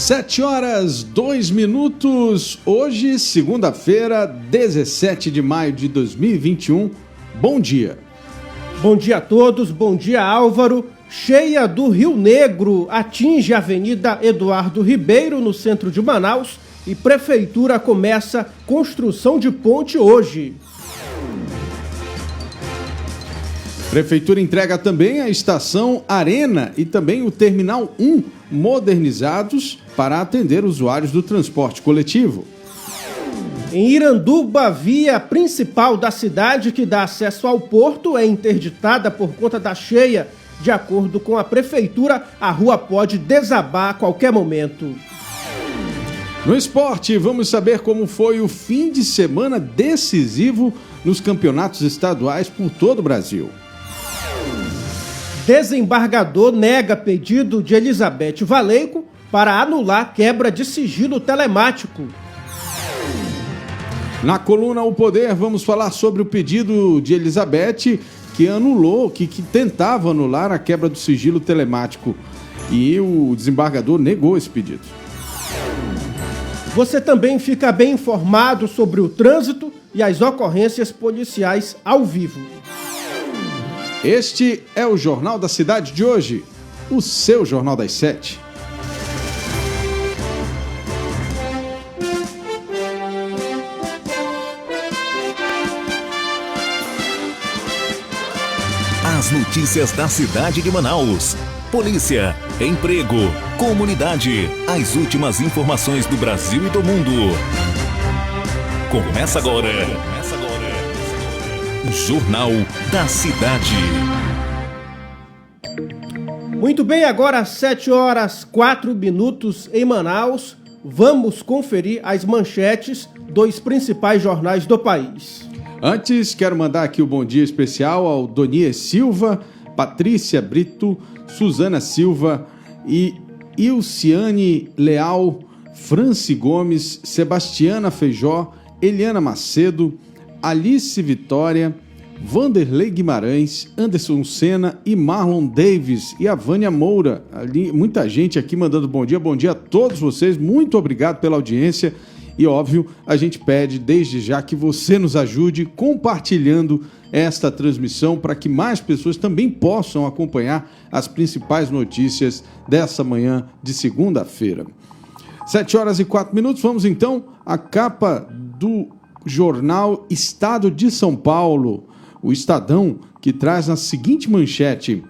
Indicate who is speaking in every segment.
Speaker 1: 7h02, hoje, segunda-feira, 17 de maio de 2021. Bom dia.
Speaker 2: Bom dia a todos, bom dia Álvaro. Cheia do Rio Negro atinge a Avenida Eduardo Ribeiro, no centro de Manaus, e Prefeitura começa construção de ponte hoje.
Speaker 1: Prefeitura entrega também a Estação Arena e também o Terminal 1 modernizados para atender usuários do transporte coletivo.
Speaker 2: Em Iranduba, a via principal da cidade que dá acesso ao porto é interditada por conta da cheia. De acordo com a Prefeitura, a rua pode desabar a qualquer momento.
Speaker 1: No esporte, vamos saber como foi o fim de semana decisivo nos campeonatos estaduais por todo o Brasil.
Speaker 2: Desembargador nega pedido de Elizabeth Valeico para anular quebra de sigilo telemático.
Speaker 1: Na coluna O Poder, vamos falar sobre o pedido de Elizabeth que tentava anular a quebra do sigilo telemático. E o desembargador negou esse pedido.
Speaker 2: Você também fica bem informado sobre o trânsito e as ocorrências policiais ao vivo.
Speaker 1: Este é o Jornal da Cidade de hoje, o seu Jornal das 7.
Speaker 3: As notícias da cidade de Manaus. Polícia, emprego, comunidade. As últimas informações do Brasil e do mundo. Começa agora. Jornal da Cidade.
Speaker 2: Muito bem, agora às 7h04 em Manaus, vamos conferir as manchetes dos principais jornais do país.
Speaker 1: Antes, quero mandar aqui o bom dia especial ao Donier Silva, Patrícia Brito, Suzana Silva e Ilciane Leal, Franci Gomes, Sebastiana Feijó, Eliana Macedo, Alice Vitória, Vanderlei Guimarães, Anderson Sena e Marlon Davis e a Vânia Moura. Ali, muita gente aqui mandando bom dia a todos vocês, muito obrigado pela audiência e óbvio, a gente pede desde já que você nos ajude compartilhando esta transmissão para que mais pessoas também possam acompanhar as principais notícias dessa manhã de segunda-feira. 7h04, vamos então à capa do jornal Estado de São Paulo, o Estadão, que traz a seguinte manchete: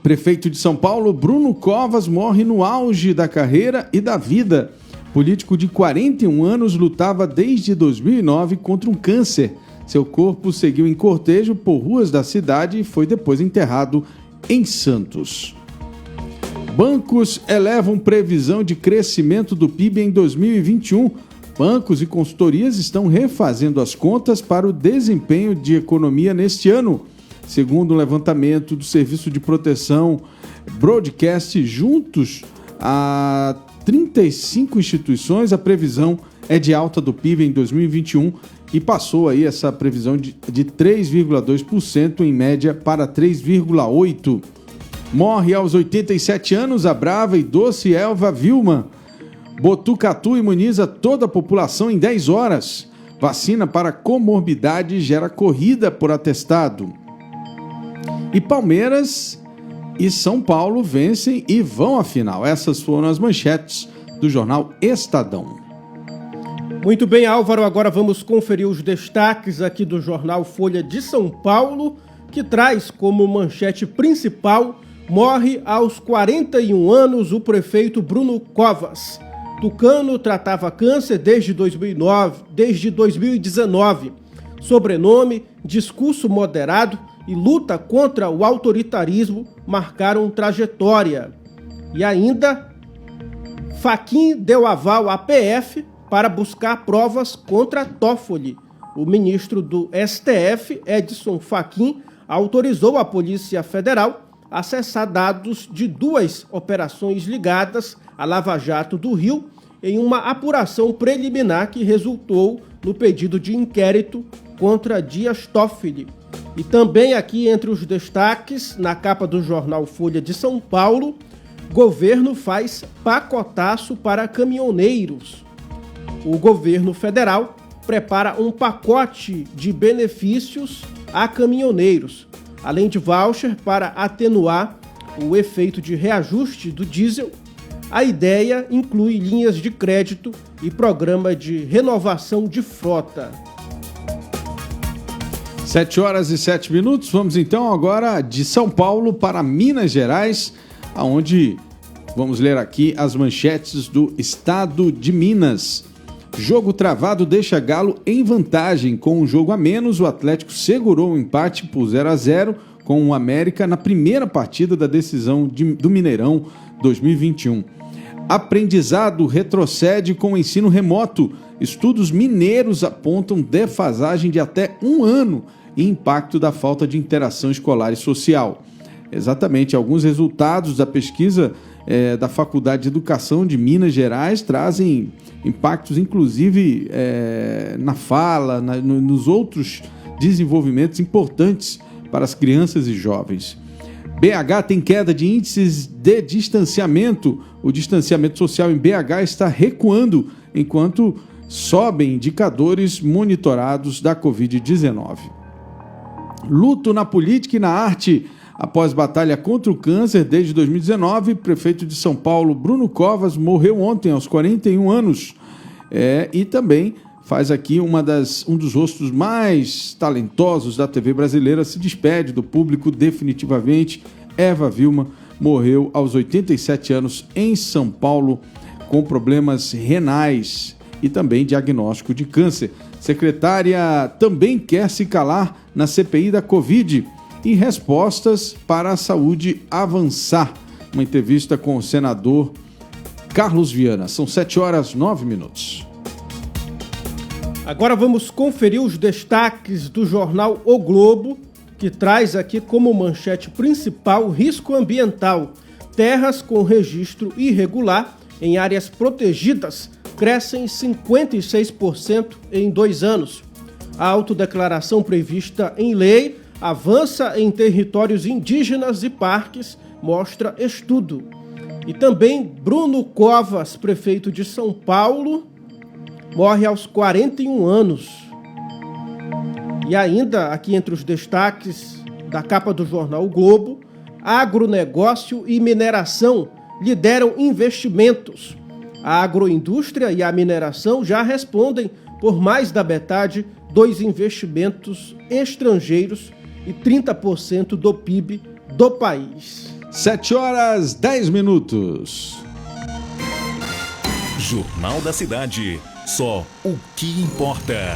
Speaker 1: Prefeito de São Paulo, Bruno Covas, morre no auge da carreira e da vida. Político de 41 anos lutava desde 2009 contra um câncer. Seu corpo seguiu em cortejo por ruas da cidade e foi depois enterrado em Santos. Bancos elevam previsão de crescimento do PIB em 2021. Bancos e consultorias estão refazendo as contas para o desempenho de economia neste ano. Segundo o levantamento do Serviço de Proteção Broadcast, juntos a 35 instituições, a previsão é de alta do PIB em 2021 e passou aí essa previsão de 3,2% em média para 3,8%. Morre aos 87 anos a brava e doce Elva Vilma. Botucatu imuniza toda a população em 10 horas. Vacina para comorbidade gera corrida por atestado. E Palmeiras e São Paulo vencem e vão à final. Essas foram as manchetes do jornal Estadão.
Speaker 2: Muito bem, Álvaro, agora vamos conferir os destaques aqui do jornal Folha de São Paulo, que traz como manchete principal: morre aos 41 anos o prefeito Bruno Covas. Tucano tratava câncer desde 2019. Sobrenome, discurso moderado e luta contra o autoritarismo marcaram trajetória. E ainda, Fachin deu aval à PF para buscar provas contra Toffoli. O ministro do STF, Edson Fachin, autorizou a Polícia Federal a acessar dados de 2 operações ligadas à Lava Jato do Rio em uma apuração preliminar que resultou no pedido de inquérito contra Dias Toffoli. E também aqui entre os destaques, na capa do jornal Folha de São Paulo, Governo faz pacotaço para caminhoneiros. O governo federal prepara um pacote de benefícios a caminhoneiros, além de voucher para atenuar o efeito de reajuste do diesel. A ideia inclui linhas de crédito e programa de renovação de frota.
Speaker 1: 7h07. Vamos então agora de São Paulo para Minas Gerais, aonde vamos ler aqui as manchetes do estado de Minas. Jogo travado deixa Galo em vantagem. Com um jogo a menos, o Atlético segurou o empate por 0-0 com o América na primeira partida da decisão do Mineirão 2021. Aprendizado retrocede com o ensino remoto. Estudos mineiros apontam defasagem de até 1 ano e impacto da falta de interação escolar e social. Exatamente, alguns resultados da pesquisa da Faculdade de Educação de Minas Gerais trazem impactos, inclusive, na fala, nos outros desenvolvimentos importantes para as crianças e jovens. BH tem queda de índices de distanciamento. O distanciamento social em BH está recuando, enquanto sobem indicadores monitorados da Covid-19. Luto na política e na arte. Após batalha contra o câncer desde 2019, o prefeito de São Paulo, Bruno Covas, morreu ontem aos 41 anos. E também faz aqui um dos rostos mais talentosos da TV brasileira, se despede do público definitivamente. Eva Vilma morreu aos 87 anos em São Paulo com problemas renais e também diagnóstico de câncer. Secretária também quer se calar na CPI da Covid e respostas para a saúde avançar. Uma entrevista com o senador Carlos Viana. São 7h09.
Speaker 2: Agora vamos conferir os destaques do jornal O Globo, que traz aqui como manchete principal risco ambiental. Terras com registro irregular em áreas protegidas crescem 56% em 2 anos. A autodeclaração prevista em lei avança em territórios indígenas e parques, mostra estudo. E também Bruno Covas, prefeito de São Paulo, morre aos 41 anos. E ainda, aqui entre os destaques da capa do jornal O Globo, agronegócio e mineração lideram investimentos. A agroindústria e a mineração já respondem por mais da metade dos investimentos estrangeiros e 30% do PIB do país.
Speaker 1: 7h10.
Speaker 3: Jornal da Cidade. Só o que importa.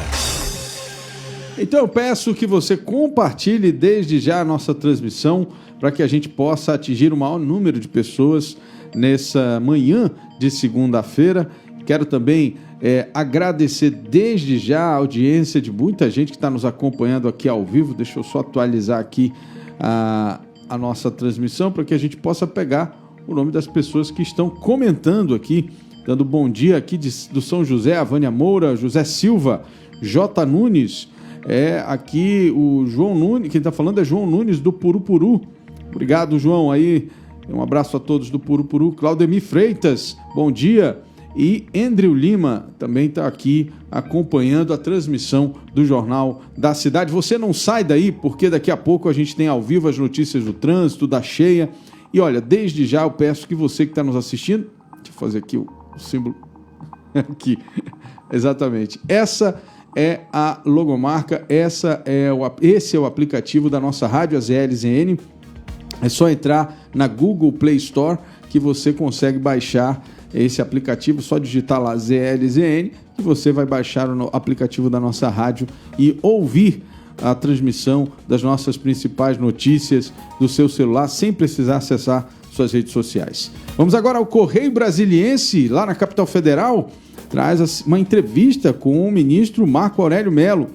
Speaker 1: Então eu peço que você compartilhe desde já a nossa transmissão para que a gente possa atingir o maior número de pessoas nessa manhã de segunda-feira. Quero também agradecer desde já a audiência de muita gente que está nos acompanhando aqui ao vivo. Deixa eu só atualizar aqui a nossa transmissão para que a gente possa pegar o nome das pessoas que estão comentando aqui, dando bom dia aqui do São José, a Vânia Moura, José Silva, J. Nunes, aqui o João Nunes, quem está falando é João Nunes do Purupuru. Obrigado, João, aí, um abraço a todos do Purupuru. Claudemir Freitas, bom dia. E Andrew Lima também está aqui acompanhando a transmissão do Jornal da Cidade. Você não sai daí, porque daqui a pouco a gente tem ao vivo as notícias do trânsito, da cheia. E olha, desde já eu peço que você que está nos assistindo, deixa eu fazer aqui o símbolo, aqui, exatamente. Essa é a logomarca, esse é o aplicativo da nossa rádio, a ZLZN. É só entrar na Google Play Store que você consegue baixar esse aplicativo, só digitar lá ZLZN que você vai baixar o aplicativo da nossa rádio e ouvir a transmissão das nossas principais notícias do seu celular sem precisar acessar suas redes sociais. Vamos agora ao Correio Brasiliense, lá na capital federal, traz uma entrevista com o ministro Marco Aurélio Mello.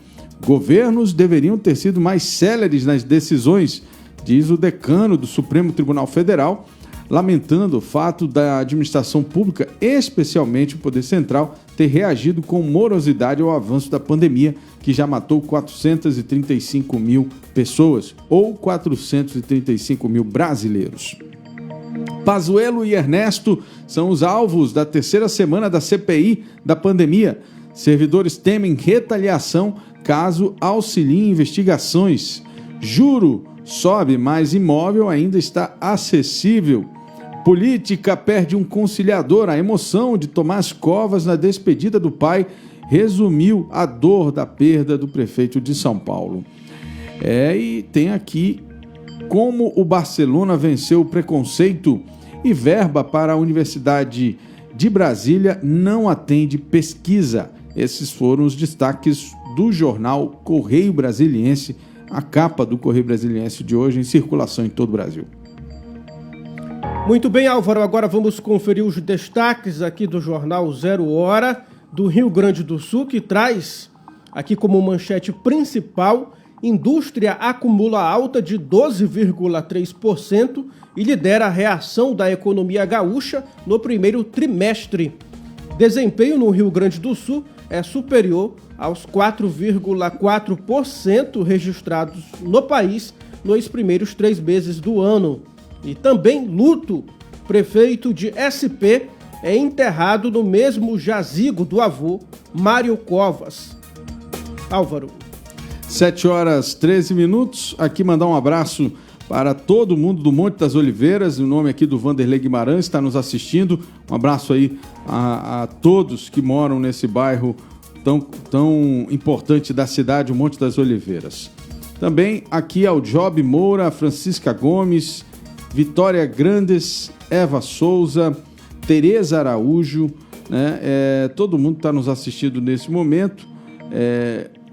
Speaker 1: Governos deveriam ter sido mais céleres nas decisões, diz o decano do Supremo Tribunal Federal, lamentando o fato da administração pública, especialmente o Poder Central, ter reagido com morosidade ao avanço da pandemia, que já matou 435 mil pessoas, ou 435 mil brasileiros. Pazuello e Ernesto são os alvos da terceira semana da CPI da pandemia. Servidores temem retaliação caso auxiliem investigações. Juro sobe, mas imóvel ainda está acessível. Política perde um conciliador. A emoção de Tomás Covas na despedida do pai resumiu a dor da perda do prefeito de São Paulo. E tem aqui como o Barcelona venceu o preconceito e verba para a Universidade de Brasília não atende pesquisa. Esses foram os destaques do jornal Correio Brasiliense, a capa do Correio Brasiliense de hoje em circulação em todo o Brasil.
Speaker 2: Muito bem, Álvaro, agora vamos conferir os destaques aqui do jornal 0 Hora do Rio Grande do Sul, que traz aqui como manchete principal: indústria acumula alta de 12,3% e lidera a reação da economia gaúcha no primeiro trimestre. Desempenho no Rio Grande do Sul é superior aos 4,4% registrados no país nos primeiros 3 meses do ano. E também luto: prefeito de SP é enterrado no mesmo jazigo do avô, Mário Covas. Álvaro.
Speaker 1: 7h13. Aqui mandar um abraço para todo mundo do Monte das Oliveiras, o nome aqui do Vanderlei Guimarães está nos assistindo. Um abraço aí a todos que moram nesse bairro tão importante da cidade, o Monte das Oliveiras. Também aqui ao Job Moura, Francisca Gomes, Vitória Grandes, Eva Souza, Tereza Araújo, né? Todo mundo está nos assistindo nesse momento.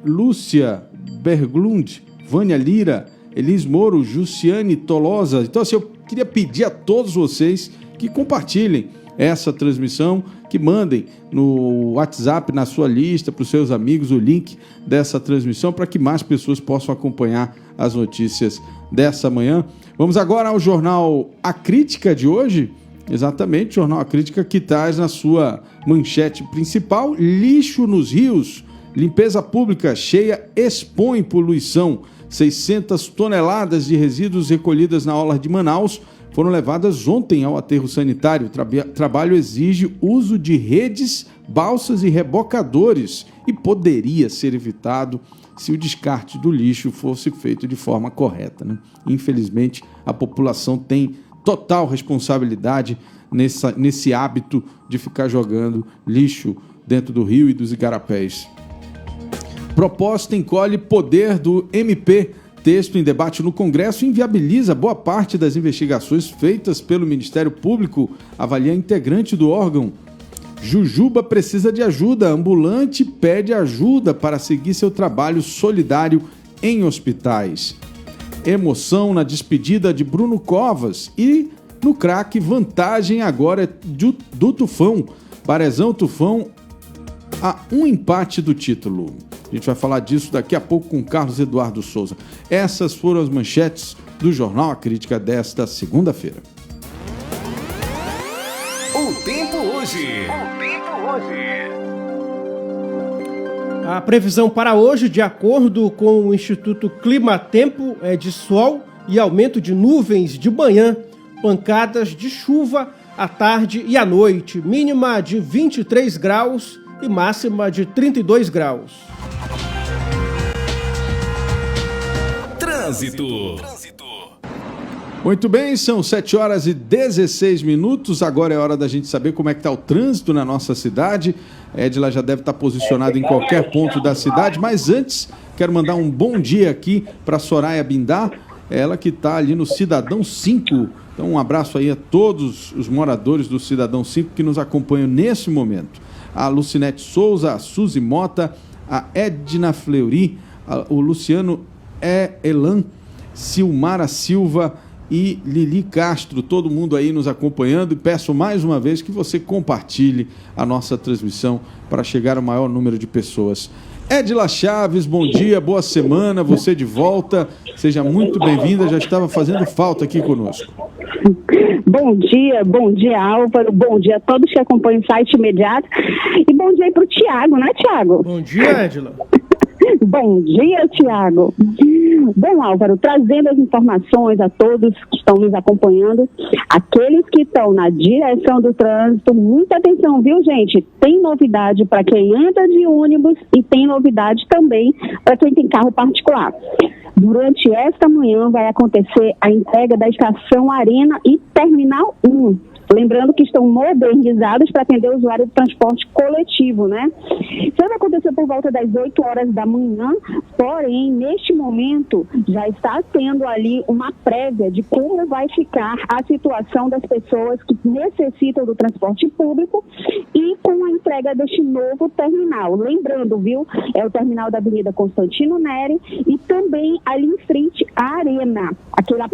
Speaker 1: Lúcia Berglund, Vânia Lira, Elis Moro, Jussiane Tolosa. Então, assim, eu queria pedir a todos vocês que compartilhem essa transmissão, que mandem no WhatsApp, na sua lista, para os seus amigos, o link dessa transmissão, para que mais pessoas possam acompanhar as notícias dessa manhã. Vamos agora ao jornal A Crítica de hoje. Exatamente, o jornal A Crítica, que traz na sua manchete principal: lixo nos rios, limpeza pública cheia expõe poluição. 600 toneladas de resíduos recolhidas na orla de Manaus foram levadas ontem ao aterro sanitário. O trabalho exige uso de redes, balsas e rebocadores e poderia ser evitado se o descarte do lixo fosse feito de forma correta, né? Infelizmente, a população tem total responsabilidade nesse hábito de ficar jogando lixo dentro do rio e dos igarapés. Proposta encolhe poder do MP. Texto em debate no Congresso inviabiliza boa parte das investigações feitas pelo Ministério Público, avalia integrante do órgão. Jujuba precisa de ajuda. Ambulante pede ajuda para seguir seu trabalho solidário em hospitais. Emoção na despedida de Bruno Covas. E no craque, vantagem agora do Tufão. Parezão Tufão a um empate do título. A gente vai falar disso daqui a pouco com Carlos Eduardo Souza. Essas foram as manchetes do Jornal A Crítica desta segunda-feira.
Speaker 3: O tempo hoje.
Speaker 2: A previsão para hoje, de acordo com o Instituto Climatempo, é de sol e aumento de nuvens de manhã, pancadas de chuva à tarde e à noite, mínima de 23 graus e máxima de 32 graus.
Speaker 3: Trânsito.
Speaker 1: Muito bem, são 7h16. Agora é hora da gente saber como é que está o trânsito na nossa cidade. Edila já deve estar posicionado em qualquer ponto da cidade, mas antes quero mandar um bom dia aqui para Soraya Bindá, ela que está ali no Cidadão 5. Então um abraço aí a todos os moradores do Cidadão 5 que nos acompanham nesse momento. A Lucinete Souza, a Suzy Mota, a Edna Fleury, o Luciano Elan, Silmara Silva e Lili Castro, todo mundo aí nos acompanhando, e peço mais uma vez que você compartilhe a nossa transmissão para chegar ao maior número de pessoas. Edila Chaves, bom dia, boa semana, você de volta, seja muito bem-vinda, já estava fazendo falta aqui conosco.
Speaker 4: Bom dia Álvaro, bom dia a todos que acompanham o site imediato e bom dia aí para o Tiago, né Tiago?
Speaker 2: Bom dia, Edila.
Speaker 4: Bom dia, Tiago. Bom, Álvaro, trazendo as informações a todos que estão nos acompanhando, aqueles que estão na direção do trânsito, muita atenção, viu, gente? Tem novidade para quem anda de ônibus e tem novidade também para quem tem carro particular. Durante esta manhã vai acontecer a entrega da Estação Arena e Terminal 1. Lembrando que estão modernizados para atender o usuário do transporte coletivo, né? Isso vai acontecer por volta das 8 horas da manhã, porém, neste momento, já está tendo ali uma prévia de como vai ficar a situação das pessoas que necessitam do transporte público e com a entrega deste novo terminal. Lembrando, viu, é o terminal da Avenida Constantino Neri e também ali em frente à Arena,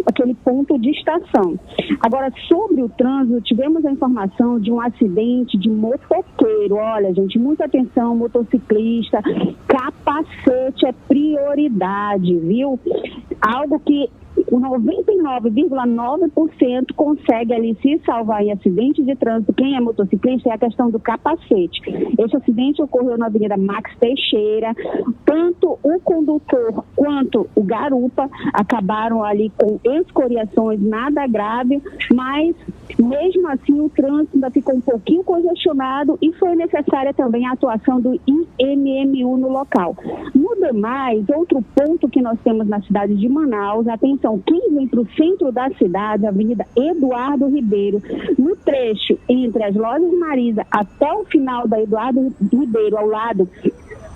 Speaker 4: aquele ponto de estação. Agora, sobre o trânsito, tivemos a informação de um acidente de motoqueiro. Olha, gente, muita atenção, motociclista, capacete é prioridade, viu? Algo que 99,9% consegue ali se salvar em acidente de trânsito. Quem é motociclista é a questão do capacete. Esse acidente ocorreu na Avenida Max Teixeira. Tanto o condutor quanto o garupa acabaram ali com escoriações, nada grave, mas mesmo assim o trânsito ainda ficou um pouquinho congestionado e foi necessária também a atuação do IMMU no local. No demais, outro ponto que nós temos na cidade de Manaus, atenção, quem vem para o centro da cidade, Avenida Eduardo Ribeiro, no trecho entre as lojas Marisa até o final da Eduardo Ribeiro, ao lado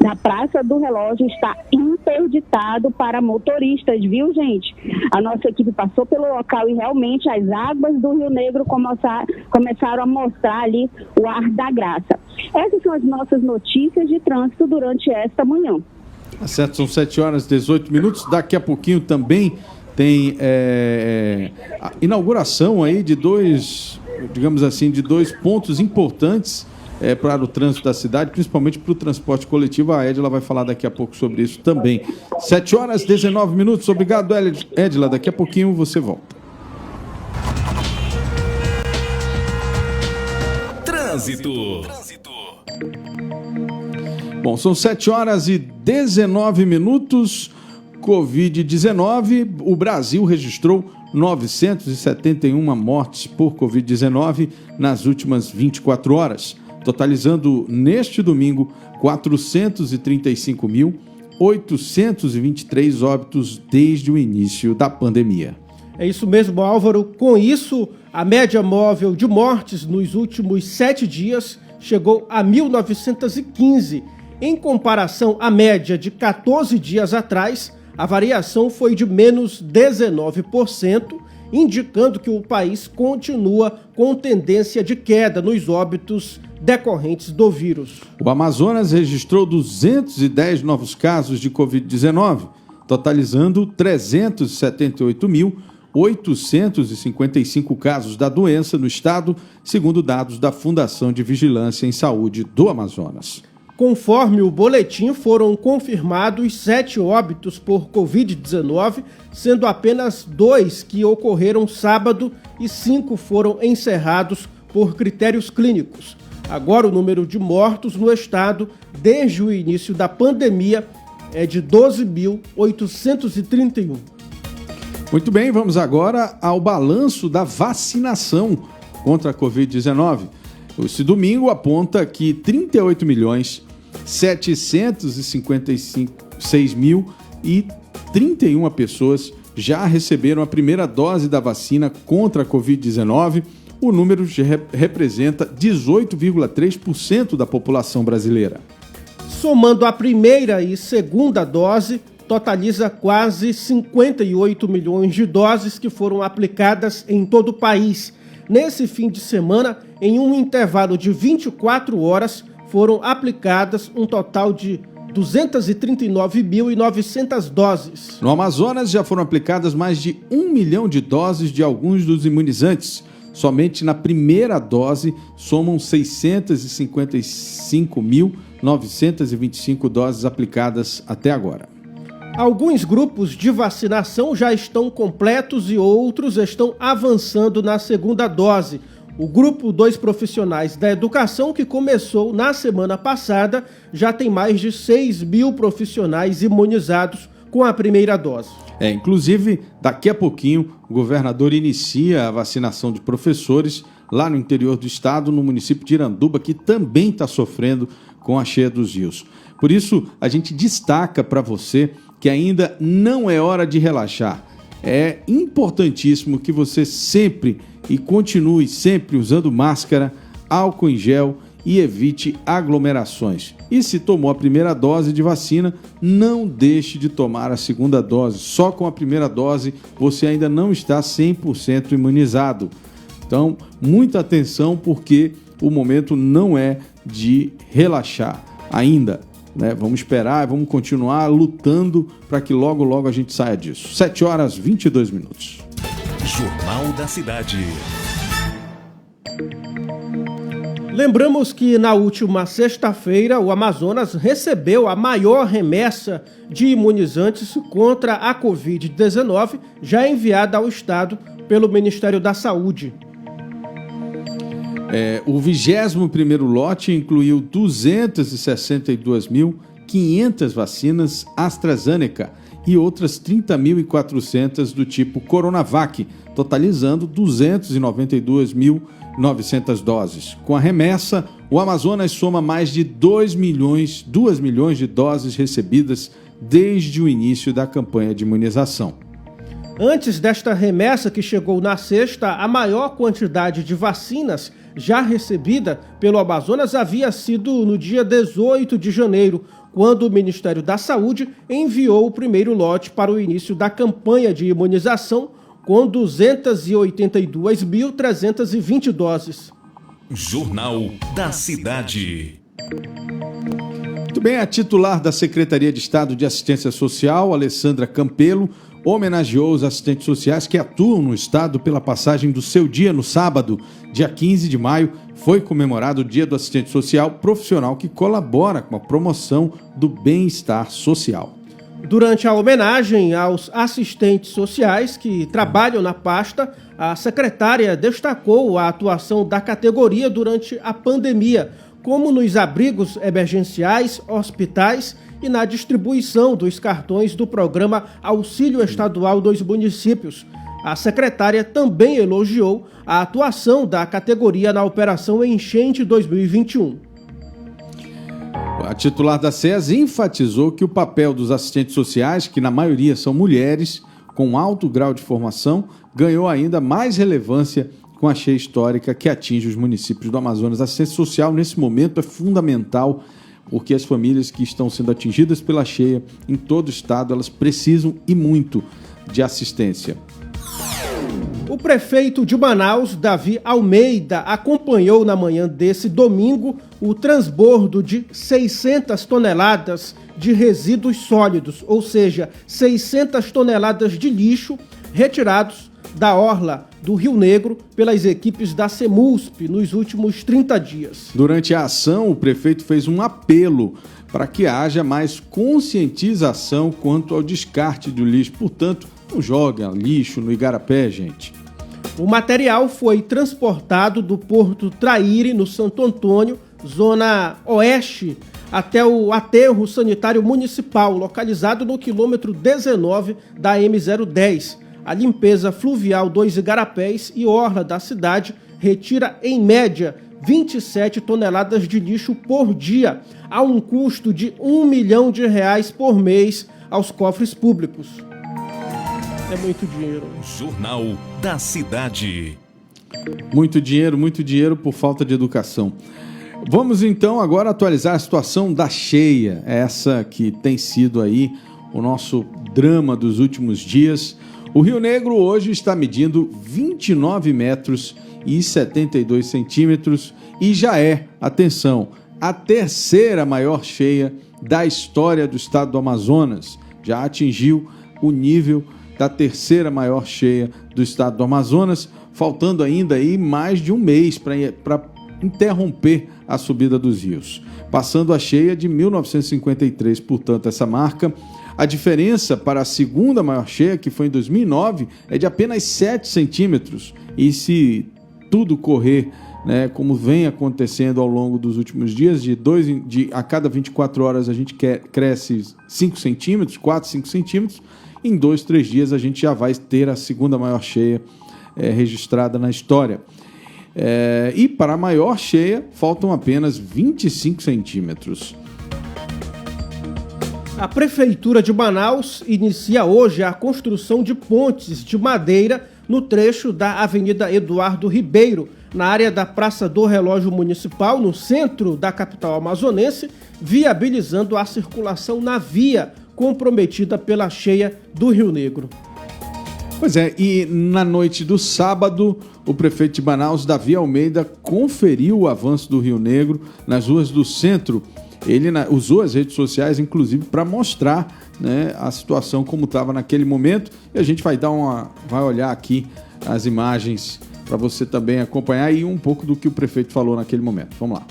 Speaker 4: da Praça do Relógio, está interditado para motoristas, viu, gente? A nossa equipe passou pelo local e realmente as águas do Rio Negro começaram a mostrar ali o ar da graça. Essas são as nossas notícias de trânsito durante esta manhã.
Speaker 1: Certo, são 7 horas e 18 minutos. Daqui a pouquinho também tem a inauguração aí de dois pontos importantes para o trânsito da cidade, principalmente para o transporte coletivo. A Edila vai falar daqui a pouco sobre isso também. 7 horas e 19 minutos. Obrigado, Edila. Daqui a pouquinho você volta.
Speaker 3: Trânsito.
Speaker 1: Bom, são 7 horas e 19 minutos. Covid-19, o Brasil registrou 971 mortes por Covid-19 nas últimas 24 horas, totalizando neste domingo 435.823 óbitos desde o início da pandemia.
Speaker 2: É isso mesmo, Álvaro. Com isso, a média móvel de mortes nos últimos 7 dias chegou a 1.915. Em comparação à média de 14 dias atrás, a variação foi de menos 19%, indicando que o país continua com tendência de queda nos óbitos decorrentes do vírus.
Speaker 1: O Amazonas registrou 210 novos casos de Covid-19, totalizando 378.855 casos da doença no estado, segundo dados da Fundação de Vigilância em Saúde do Amazonas.
Speaker 2: Conforme o boletim, foram confirmados 7 óbitos por Covid-19, sendo apenas 2 que ocorreram sábado e 5 foram encerrados por critérios clínicos. Agora o número de mortos no estado desde o início da pandemia é de 12.831.
Speaker 1: Muito bem, vamos agora ao balanço da vacinação contra a Covid-19. Esse domingo aponta que 38.756.031 pessoas já receberam a primeira dose da vacina contra a Covid-19. O número representa 18,3% da população brasileira.
Speaker 2: Somando a primeira e segunda dose, totaliza quase 58 milhões de doses que foram aplicadas em todo o país. Nesse fim de semana, em um intervalo de 24 horas, foram aplicadas um total de 239.900 doses.
Speaker 1: No Amazonas já foram aplicadas mais de 1 milhão de doses de alguns dos imunizantes. Somente na primeira dose somam 655.925 doses aplicadas até agora.
Speaker 2: Alguns grupos de vacinação já estão completos e outros estão avançando na segunda dose. O grupo 2 profissionais da educação, que começou na semana passada, já tem mais de 6 mil profissionais imunizados com a primeira dose.
Speaker 1: Inclusive, daqui a pouquinho, o governador inicia a vacinação de professores lá no interior do estado, no município de Iranduba, que também está sofrendo com a cheia dos rios. Por isso, a gente destaca para você que ainda não é hora de relaxar. É importantíssimo que você sempre e continue sempre usando máscara, álcool em gel e evite aglomerações. E se tomou a primeira dose de vacina, não deixe de tomar a segunda dose. Só com a primeira dose você ainda não está 100% imunizado. Então, muita atenção, porque o momento não é de relaxar ainda, né? Vamos esperar, vamos continuar lutando para que logo, logo a gente saia disso. 7h22.
Speaker 3: Jornal da Cidade.
Speaker 2: Lembramos que na última sexta-feira o Amazonas recebeu a maior remessa de imunizantes contra a Covid-19 já enviada ao estado pelo Ministério da Saúde.
Speaker 1: O 21º lote incluiu 262.500 vacinas AstraZeneca e outras 30.400 do tipo Coronavac, totalizando 292.900 doses. Com a remessa, o Amazonas soma mais de 2 milhões de doses recebidas desde o início da campanha de imunização.
Speaker 2: Antes desta remessa, que chegou na sexta, a maior quantidade de vacinas já recebida pelo Amazonas havia sido no dia 18 de janeiro, quando o Ministério da Saúde enviou o primeiro lote para o início da campanha de imunização, com 282.320 doses.
Speaker 3: Jornal da Cidade.
Speaker 1: Muito bem, a titular da Secretaria de Estado de Assistência Social, Alessandra Campelo, homenageou os assistentes sociais que atuam no estado pela passagem do seu dia no sábado, dia 15 de maio, foi comemorado o Dia do Assistente Social profissional que colabora com a promoção do bem-estar social.
Speaker 2: Durante a homenagem aos assistentes sociais que trabalham na pasta, a secretária destacou a atuação da categoria durante a pandemia, como nos abrigos emergenciais, hospitais e na distribuição dos cartões do programa Auxílio Estadual dos Municípios. A secretária também elogiou a atuação da categoria na Operação Enchente 2021.
Speaker 1: A titular da SES enfatizou que o papel dos assistentes sociais, que na maioria são mulheres, com alto grau de formação, ganhou ainda mais relevância com a cheia histórica que atinge os municípios do Amazonas. A assistência social, nesse momento, é fundamental, porque as famílias que estão sendo atingidas pela cheia em todo o estado, elas precisam e muito de assistência.
Speaker 2: O prefeito de Manaus, Davi Almeida, acompanhou na manhã desse domingo o transbordo de 600 toneladas de resíduos sólidos, ou seja, 600 toneladas de lixo retirados da orla do Rio Negro pelas equipes da CEMUSP nos últimos 30 dias.
Speaker 1: Durante a ação, o prefeito fez um apelo para que haja mais conscientização quanto ao descarte do lixo. Portanto, não joga lixo no igarapé, gente.
Speaker 2: O material foi transportado do Porto Traíre, no Santo Antônio, zona oeste, até o aterro sanitário municipal, localizado no quilômetro 19 da M010. A limpeza fluvial dos igarapés e orla da cidade retira, em média, 27 toneladas de lixo por dia, a um custo de R$1 milhão por mês aos cofres públicos. É muito dinheiro.
Speaker 3: Jornal da Cidade.
Speaker 1: Muito dinheiro por falta de educação. Vamos então agora atualizar a situação da cheia, essa que tem sido aí o nosso drama dos últimos dias. O Rio Negro hoje está medindo 29 metros e 72 centímetros e já é, atenção, a terceira maior cheia da história do estado do Amazonas. Já atingiu o nível da terceira maior cheia do estado do Amazonas, faltando ainda aí mais de um mês para interromper a subida dos rios. Passando a cheia de 1953, portanto, essa marca. A diferença para a segunda maior cheia, que foi em 2009, é de apenas 7 centímetros. E se tudo correr né, como vem acontecendo ao longo dos últimos dias, a cada 24 horas a gente cresce 5 centímetros, 4, 5 centímetros, em 2, 3 dias a gente já vai ter a segunda maior cheia registrada na história. E para a maior cheia, faltam apenas 25 centímetros.
Speaker 2: A Prefeitura de Manaus inicia hoje a construção de pontes de madeira no trecho da Avenida Eduardo Ribeiro, na área da Praça do Relógio Municipal, no centro da capital amazonense, viabilizando a circulação na via comprometida pela cheia do Rio Negro.
Speaker 1: Pois é, e na noite do sábado, o prefeito de Manaus, Davi Almeida, conferiu o avanço do Rio Negro nas ruas do centro. Ele usou as redes sociais, inclusive, para mostrar, né, a situação como estava naquele momento. E a gente vai olhar aqui as imagens para você também acompanhar e um pouco do que o prefeito falou naquele momento. Vamos lá.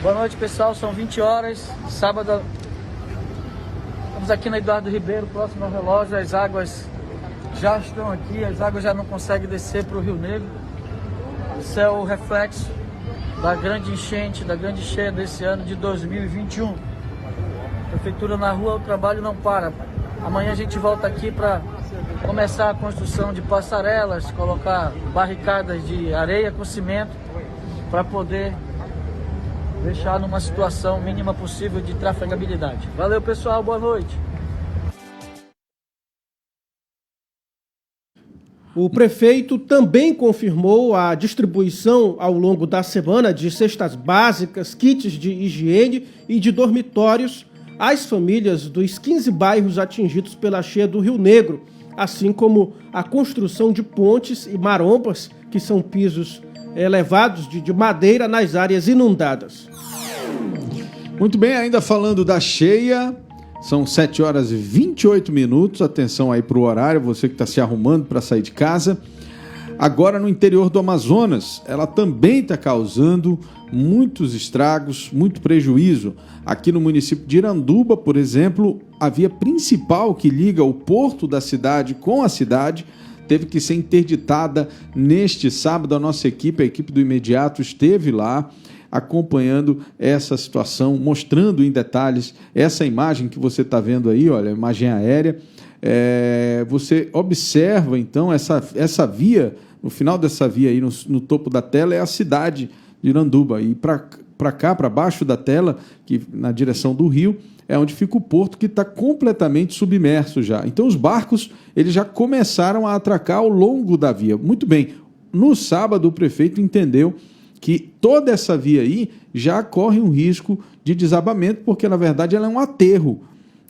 Speaker 5: Boa noite, pessoal. São 20 horas, sábado. Estamos aqui na Eduardo Ribeiro, próximo ao relógio. As águas já estão aqui, as águas já não conseguem descer para o Rio Negro. Isso é o reflexo da grande enchente, da grande cheia desse ano de 2021. Prefeitura na rua, o trabalho não para. Amanhã a gente volta aqui para começar a construção de passarelas, colocar barricadas de areia com cimento para poder deixar numa situação mínima possível de trafegabilidade. Valeu, pessoal, boa noite.
Speaker 2: O prefeito também confirmou a distribuição ao longo da semana de cestas básicas, kits de higiene e de dormitórios às famílias dos 15 bairros atingidos pela cheia do Rio Negro, assim como a construção de pontes e marombas, que são pisos elevados de madeira nas áreas inundadas.
Speaker 1: Muito bem, ainda falando da cheia, são 7 horas e 28 minutos, atenção aí para o horário, você que está se arrumando para sair de casa. Agora no interior do Amazonas, ela também está causando muitos estragos, muito prejuízo. Aqui no município de Iranduba, por exemplo, a via principal que liga o porto da cidade com a cidade teve que ser interditada neste sábado. A nossa equipe, a equipe do Imediato, esteve lá acompanhando essa situação, mostrando em detalhes essa imagem que você está vendo aí, olha, a imagem aérea. Você observa, então, essa via, no final dessa via aí, no topo da tela, é a cidade de Iranduba. E para cá, para baixo da tela, que na direção do rio, é onde fica o porto, que está completamente submerso já. Então, os barcos eles já começaram a atracar ao longo da via. Muito bem, no sábado o prefeito entendeu que toda essa via aí já corre um risco de desabamento, porque, na verdade, ela é um aterro,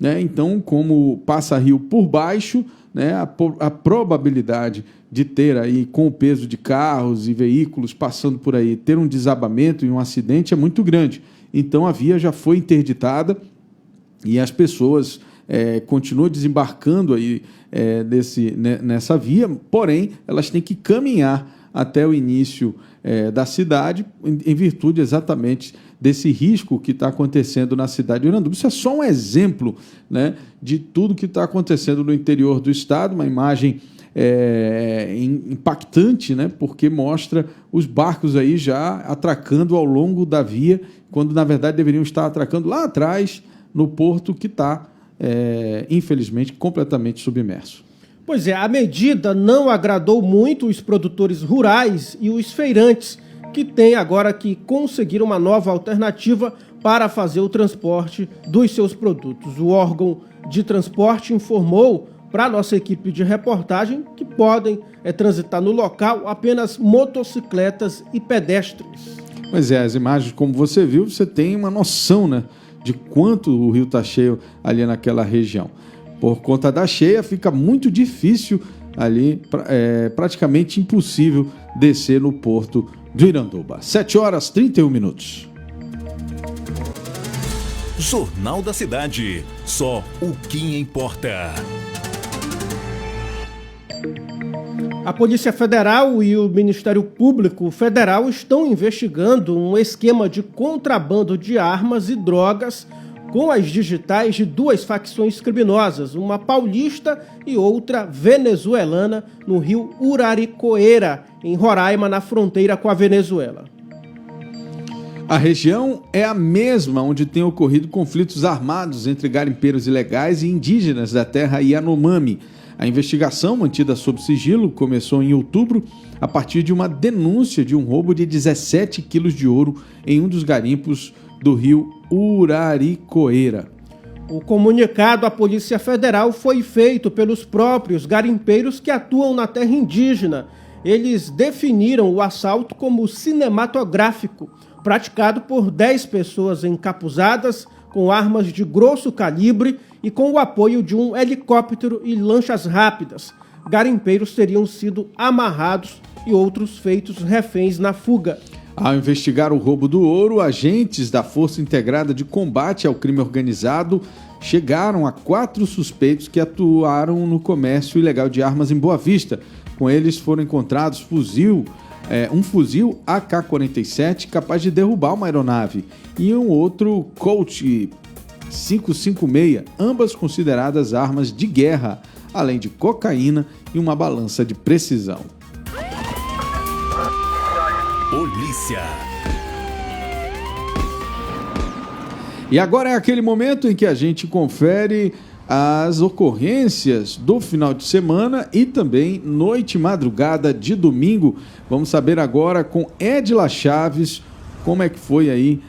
Speaker 1: né? Então, como passa rio por baixo, né, a probabilidade de ter aí, com o peso de carros e veículos passando por aí, ter um desabamento e um acidente é muito grande. Então, a via já foi interditada e as pessoas continuam desembarcando aí, nessa via, porém, elas têm que caminhar até o início da cidade, em virtude exatamente desse risco que está acontecendo na cidade de Iranduba. Isso é só um exemplo, né, de tudo que está acontecendo no interior do estado, uma imagem impactante, né, porque mostra os barcos aí já atracando ao longo da via, quando na verdade deveriam estar atracando lá atrás, no porto que está, infelizmente, completamente submerso.
Speaker 2: Pois é, a medida não agradou muito os produtores rurais e os feirantes, que têm agora que conseguir uma nova alternativa para fazer o transporte dos seus produtos. O órgão de transporte informou para a nossa equipe de reportagem que podem transitar no local apenas motocicletas e pedestres.
Speaker 1: Pois é, as imagens, como você viu, você tem uma noção, né, de quanto o rio está cheio ali naquela região. Por conta da cheia, fica muito difícil ali, praticamente impossível descer no porto do Iranduba. 7 horas e 31 minutos.
Speaker 3: Jornal da Cidade. Só o que importa.
Speaker 2: A Polícia Federal e o Ministério Público Federal estão investigando um esquema de contrabando de armas e drogas com as digitais de duas facções criminosas, uma paulista e outra venezuelana, no rio Uraricoeira, em Roraima, na fronteira com a Venezuela.
Speaker 1: A região é a mesma onde tem ocorrido conflitos armados entre garimpeiros ilegais e indígenas da terra Yanomami. A investigação, mantida sob sigilo, começou em outubro a partir de uma denúncia de um roubo de 17 quilos de ouro em um dos garimpos do rio Uraricoeira.
Speaker 2: O comunicado à Polícia Federal foi feito pelos próprios garimpeiros que atuam na terra indígena. Eles definiram o assalto como cinematográfico, praticado por 10 pessoas encapuzadas com armas de grosso calibre e com o apoio de um helicóptero e lanchas rápidas. Garimpeiros teriam sido amarrados e outros feitos reféns na fuga.
Speaker 1: Ao investigar o roubo do ouro, agentes da Força Integrada de Combate ao Crime Organizado chegaram a 4 suspeitos que atuaram no comércio ilegal de armas em Boa Vista. Com eles foram encontrados um fuzil AK-47 capaz de derrubar uma aeronave e um outro Colt 556, ambas consideradas armas de guerra, além de cocaína e uma balança de precisão.
Speaker 3: Polícia.
Speaker 1: E agora é aquele momento em que a gente confere as ocorrências do final de semana e também noite e madrugada de domingo. Vamos saber agora com Edila Chaves como é que foi aí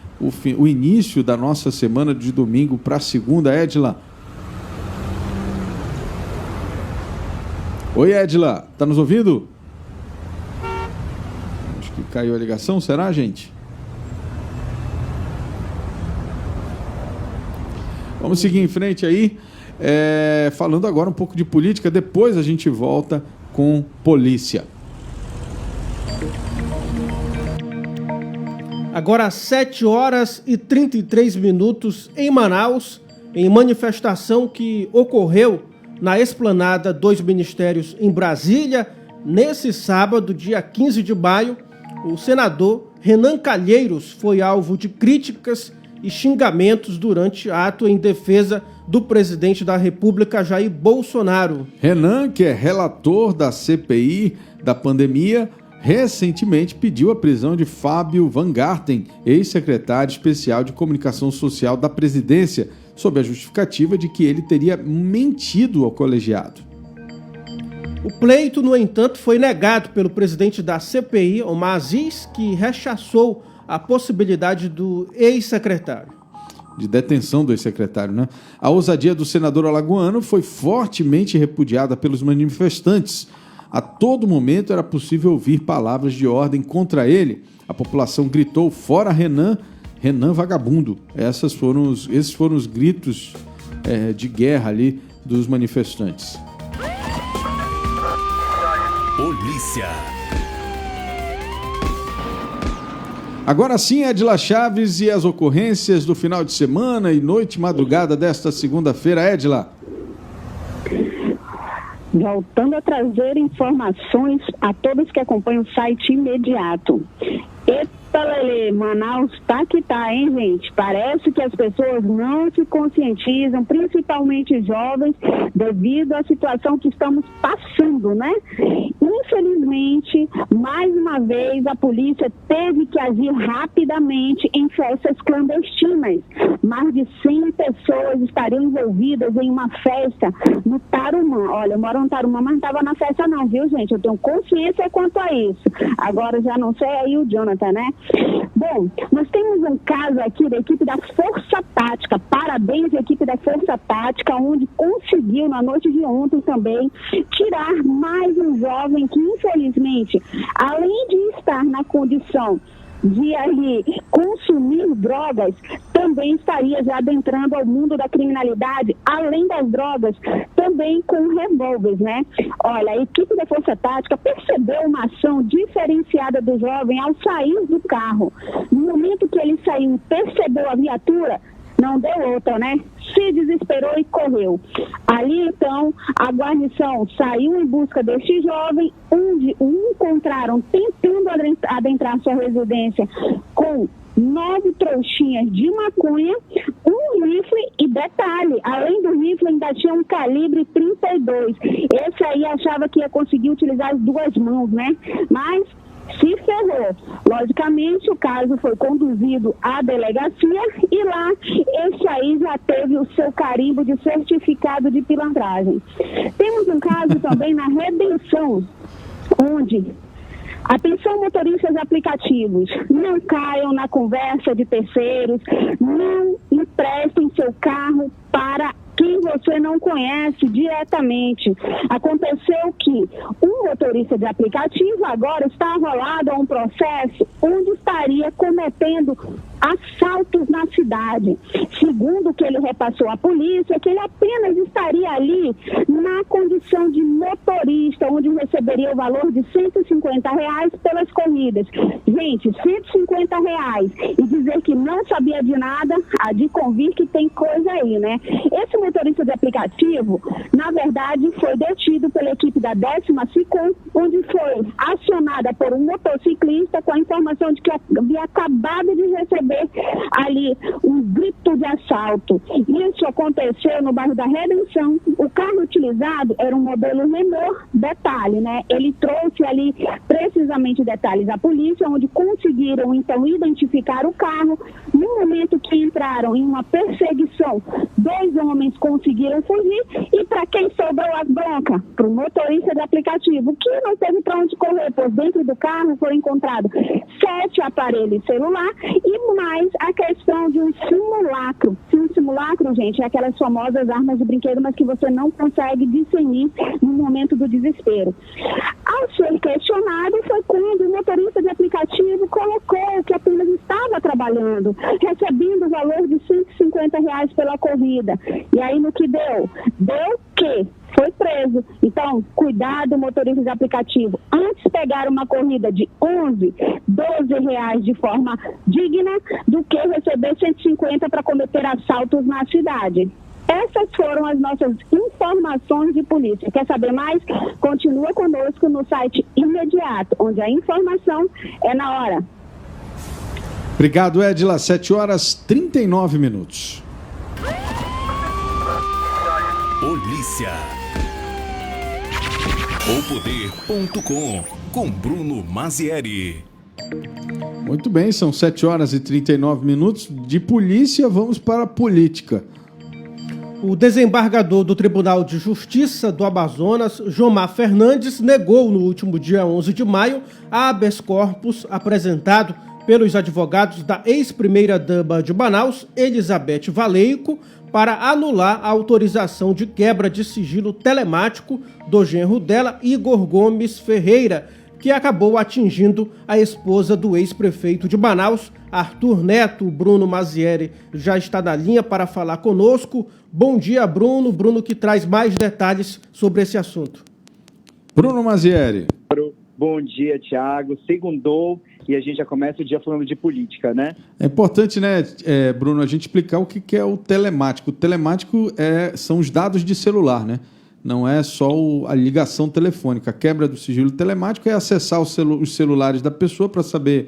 Speaker 1: o início da nossa semana de domingo para segunda. Edila. Oi, Edila, tá nos ouvindo? Acho que caiu a ligação, será, gente? Vamos seguir em frente aí, falando agora um pouco de política, depois a gente volta com polícia.
Speaker 2: Agora às 7h33 em Manaus, em manifestação que ocorreu na esplanada dos Ministérios em Brasília, nesse sábado, dia 15 de maio, o senador Renan Calheiros foi alvo de críticas e xingamentos durante ato em defesa do presidente da República, Jair Bolsonaro.
Speaker 1: Renan, que é relator da CPI da pandemia, recentemente pediu a prisão de Fábio Van Garten, ex-secretário especial de comunicação social da presidência, sob a justificativa de que ele teria mentido ao colegiado.
Speaker 2: O pleito, no entanto, foi negado pelo presidente da CPI, Omar Aziz, que rechaçou a possibilidade do ex-secretário.
Speaker 1: De detenção do ex-secretário, né? A ousadia do senador alagoano foi fortemente repudiada pelos manifestantes. A todo momento era possível ouvir palavras de ordem contra ele. A população gritou: "Fora Renan, Renan vagabundo". Esses foram os gritos de guerra ali dos manifestantes.
Speaker 3: Polícia.
Speaker 1: Agora sim, Edila Chaves e as ocorrências do final de semana e noite e madrugada desta segunda-feira. Edila.
Speaker 4: Voltando a trazer informações a todos que acompanham o site imediato. Eita, Lelê, Manaus tá que tá, hein, gente? Parece que as pessoas não se conscientizam, principalmente jovens, devido à situação que estamos passando, né? Infelizmente, mais uma vez, a polícia teve que agir rapidamente em festas clandestinas. Mais de 100 pessoas estariam envolvidas em uma festa no Tarumã. Olha, eu moro no Tarumã, mas não estava na festa não, viu, gente? Eu tenho consciência quanto a isso. Agora, já não sei aí o Jonathan, né? Bom, nós temos um caso aqui da equipe da Força Tática. Parabéns à equipe da Força Tática, onde conseguiu, na noite de ontem também, tirar mais um jovem que, infelizmente, além de estar na condição de ali consumir drogas, também estaria já adentrando ao mundo da criminalidade, além das drogas, também com revólveres, né? Olha, a equipe da Força Tática percebeu uma ação diferenciada do jovem ao sair do carro. No momento que ele saiu e percebeu a viatura, não deu outra, né? Se desesperou e correu. Ali, então, a guarnição saiu em busca deste jovem, onde o encontraram tentando adentrar sua residência com 9 trouxinhas de maconha, um rifle detalhe, além do rifle ainda tinha um calibre 32. Esse aí achava que ia conseguir utilizar as duas mãos, né? Mas se ferrou. Logicamente, o caso foi conduzido à delegacia e lá, esse aí já teve o seu carimbo de certificado de pilantragem. Temos um caso também na Redenção, onde, atenção motoristas de aplicativos, não caiam na conversa de terceiros, não emprestem seu carro para quem você não conhece diretamente. Aconteceu que um motorista de aplicativo agora está arrolado a um processo onde estaria cometendo assaltos na cidade. Segundo o que ele repassou à polícia, que ele apenas estaria ali na condição de motorista, onde receberia o valor de R$150 pelas corridas. Gente, R$150 e dizer que não sabia de nada, há de convir que tem coisa aí, né? Esse motorista de aplicativo, na verdade, foi detido pela equipe da 10ª SICOM, onde foi acionada por um motociclista com a informação de que havia acabado de receber ali um grito de assalto. Isso aconteceu no bairro da Redenção. O carro utilizado era um modelo Renault, detalhe, né? Ele trouxe ali precisamente detalhes à polícia, onde conseguiram então identificar o carro. No momento que entraram em uma perseguição, 2 homens conseguiram fugir e para quem sobrou as broncas? Para o motorista de aplicativo, que não teve para onde correr, pois dentro do carro foram encontrados 7 aparelhos celular e mais a questão de um simulacro. Um simulacro, gente, é aquelas famosas armas de brinquedo, mas que você não consegue discernir no momento do desespero. Ao ser questionado, foi quando o motorista de aplicativo colocou que apenas estava trabalhando, recebendo o valor de R$150 pela corrida. E aí, no que deu? Deu que foi preso. Então, cuidado, motorista de aplicativo. Antes pegar uma corrida de R$11, R$12 de forma digna do que receber 150 para cometer assaltos na cidade. Essas foram as nossas informações de polícia. Quer saber mais? Continua conosco no site Imediato, onde a informação é na hora.
Speaker 1: Obrigado, Edila. 7h39.
Speaker 3: Polícia. OPoder.com, com Bruno Mazieri.
Speaker 1: Muito bem, são 7h39. De polícia, vamos para a política.
Speaker 2: O desembargador do Tribunal de Justiça do Amazonas, Jomar Fernandes, negou no último dia 11 de maio a habeas corpus apresentado pelos advogados da ex-primeira-dama de Manaus, Elizabeth Valeico, para anular a autorização de quebra de sigilo telemático do genro dela, Igor Gomes Ferreira, que acabou atingindo a esposa do ex-prefeito de Manaus, Arthur Neto. Bruno Mazieri já está na linha para falar conosco. Bom dia, Bruno. Bruno que traz mais detalhes sobre esse assunto.
Speaker 1: Bruno Mazieri.
Speaker 6: Bom dia, Thiago. Segundou e a gente já começa o dia falando de política, né?
Speaker 1: É importante, né, Bruno, a gente explicar o que é o telemático. O telemático são os dados de celular, né? Não é só a ligação telefônica. A quebra do sigilo telemático é acessar os celulares da pessoa para saber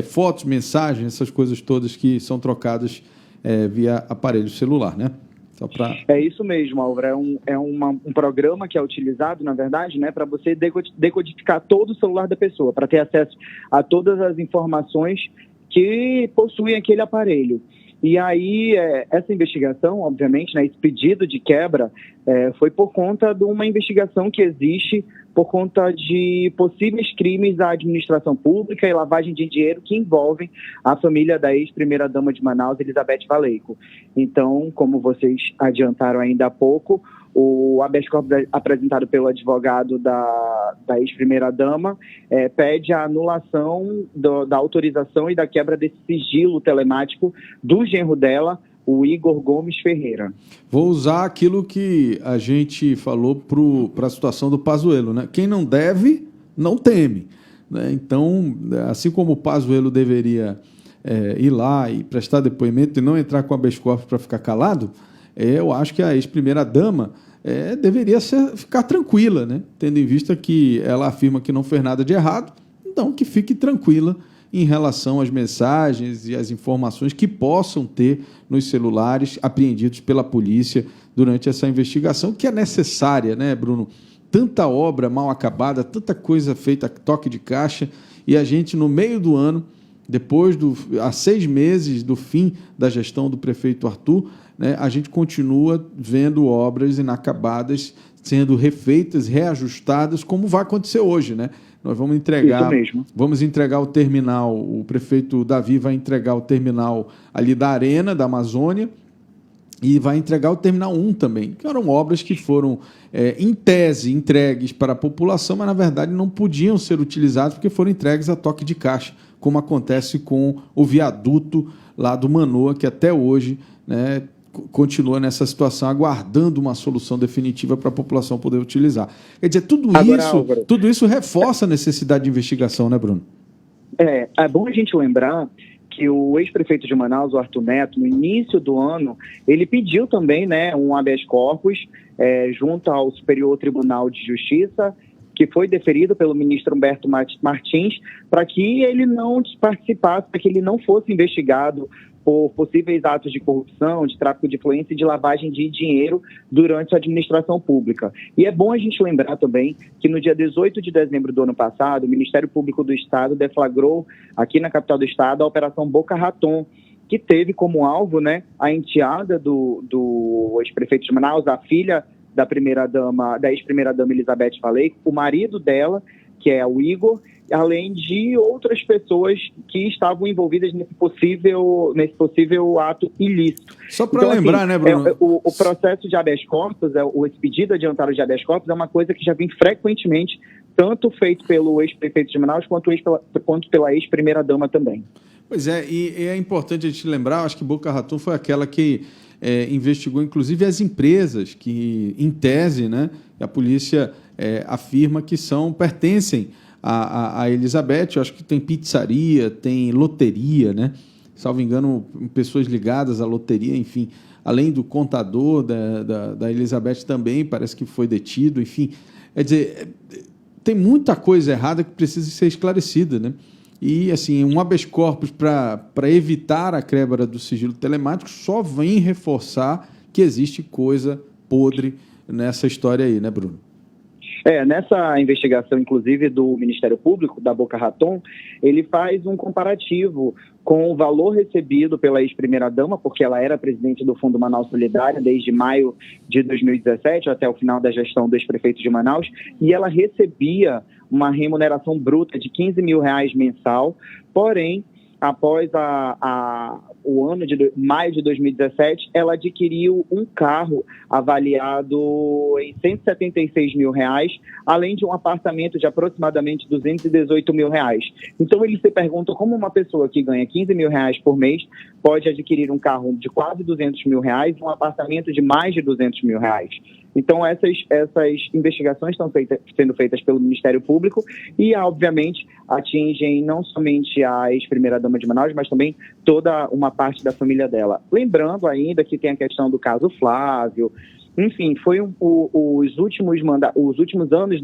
Speaker 1: fotos, mensagens, essas coisas todas que são trocadas via aparelho celular, né?
Speaker 6: É isso mesmo, Álvaro. É um programa que é utilizado, na verdade, né, para você decodificar todo o celular da pessoa, para ter acesso a todas as informações que possuem aquele aparelho. E aí, essa investigação, obviamente, né, esse pedido de quebra foi por conta de uma investigação que existe por conta de possíveis crimes à administração pública e lavagem de dinheiro que envolvem a família da ex-primeira-dama de Manaus, Elizabeth Valeico. Então, como vocês adiantaram ainda há pouco, o habeas corpus apresentado pelo advogado da ex-primeira-dama pede a anulação da autorização e da quebra desse sigilo telemático do genro dela, o Igor Gomes Ferreira.
Speaker 1: Vou usar aquilo que a gente falou para a situação do Pazuello, né? Quem não deve, não teme. Né? Então, assim como o Pazuello deveria ir lá e prestar depoimento e não entrar com habeas corpus para ficar calado, eu acho que a ex-primeira-dama deveria ficar tranquila, né? Tendo em vista que ela afirma que não fez nada de errado, então que fique tranquila em relação às mensagens e às informações que possam ter nos celulares apreendidos pela polícia durante essa investigação, que é necessária, né, Bruno? Tanta obra mal acabada, tanta coisa feita a toque de caixa, e a gente, no meio do ano, há 6 meses do fim da gestão do prefeito Arthur, né, a gente continua vendo obras inacabadas sendo refeitas, reajustadas, como vai acontecer hoje, né? Nós vamos entregar o terminal, o prefeito Davi vai entregar o terminal ali da Arena, da Amazônia, e vai entregar o Terminal 1 também, que eram obras que foram, em tese, entregues para a população, mas, na verdade, não podiam ser utilizadas porque foram entregues a toque de caixa, como acontece com o viaduto lá do Manoa, que até hoje, né, continua nessa situação, aguardando uma solução definitiva para a população poder utilizar. Quer dizer, tudo isso reforça a necessidade de investigação, né, Bruno?
Speaker 6: É bom a gente lembrar que o ex-prefeito de Manaus, o Arthur Neto, no início do ano, ele pediu também, né, um habeas corpus junto ao Superior Tribunal de Justiça, que foi deferido pelo ministro Humberto Martins, para que ele não participasse, para que ele não fosse investigado por possíveis atos de corrupção, de tráfico de influência e de lavagem de dinheiro durante a administração pública. E é bom a gente lembrar também que no dia 18 de dezembro do ano passado, o Ministério Público do Estado deflagrou aqui na capital do Estado a Operação Boca Raton, que teve como alvo, né, a enteada do ex-prefeito de Manaus, a filha da ex-primeira-dama Elizabeth Valei, o marido dela, que é o Igor, além de outras pessoas que estavam envolvidas nesse possível ato ilícito.
Speaker 1: Só para lembrar, né, Bruno?
Speaker 6: O processo de habeas corpus, esse pedido adiantado de habeas corpus é uma coisa que já vem frequentemente, tanto feito pelo ex-prefeito de Manaus, quanto pela ex-primeira-dama também.
Speaker 1: Pois é, e é importante a gente lembrar, acho que Boca Raton foi aquela que investigou, inclusive, as empresas que, em tese, né, a polícia afirma que pertencem a Elizabeth. Eu acho que tem pizzaria, tem loteria, né? Salvo engano, pessoas ligadas à loteria, enfim, além do contador da Elizabeth também, parece que foi detido, enfim. Quer dizer, tem muita coisa errada que precisa ser esclarecida, né? E, assim, um habeas corpus para evitar a quebra do sigilo telemático só vem reforçar que existe coisa podre nessa história aí, né, Bruno?
Speaker 6: Nessa investigação, inclusive, do Ministério Público, da Boca Raton, ele faz um comparativo com o valor recebido pela ex-primeira-dama, porque ela era presidente do Fundo Manaus Solidário desde maio de 2017 até o final da gestão do ex-prefeito de Manaus, e ela recebia uma remuneração bruta de R$15 mil mensal, porém, após o ano de maio de 2017, ela adquiriu um carro avaliado em R$176 mil, além de um apartamento de aproximadamente R$218 mil. Então, ele se pergunta como uma pessoa que ganha R$15 mil por mês pode adquirir um carro de quase R$200 mil e um apartamento de mais de R$200 mil. Então, essas investigações estão sendo feitas pelo Ministério Público e, obviamente, atingem não somente a ex-primeira-dama de Manaus, mas também toda uma parte da família dela. Lembrando ainda que tem a questão do caso Flávio. Enfim, foi os últimos anos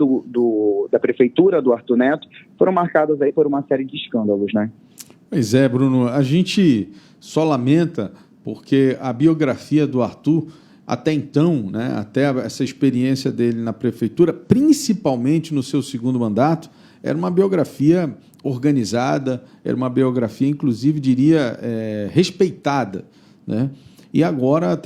Speaker 6: da prefeitura do Arthur Neto foram marcados aí por uma série de escândalos, né?
Speaker 1: Pois é, Bruno, a gente só lamenta porque a biografia do Arthur, até então, né, até essa experiência dele na prefeitura, principalmente no seu segundo mandato, era uma biografia organizada, era uma biografia, inclusive, diria, respeitada, né? E agora,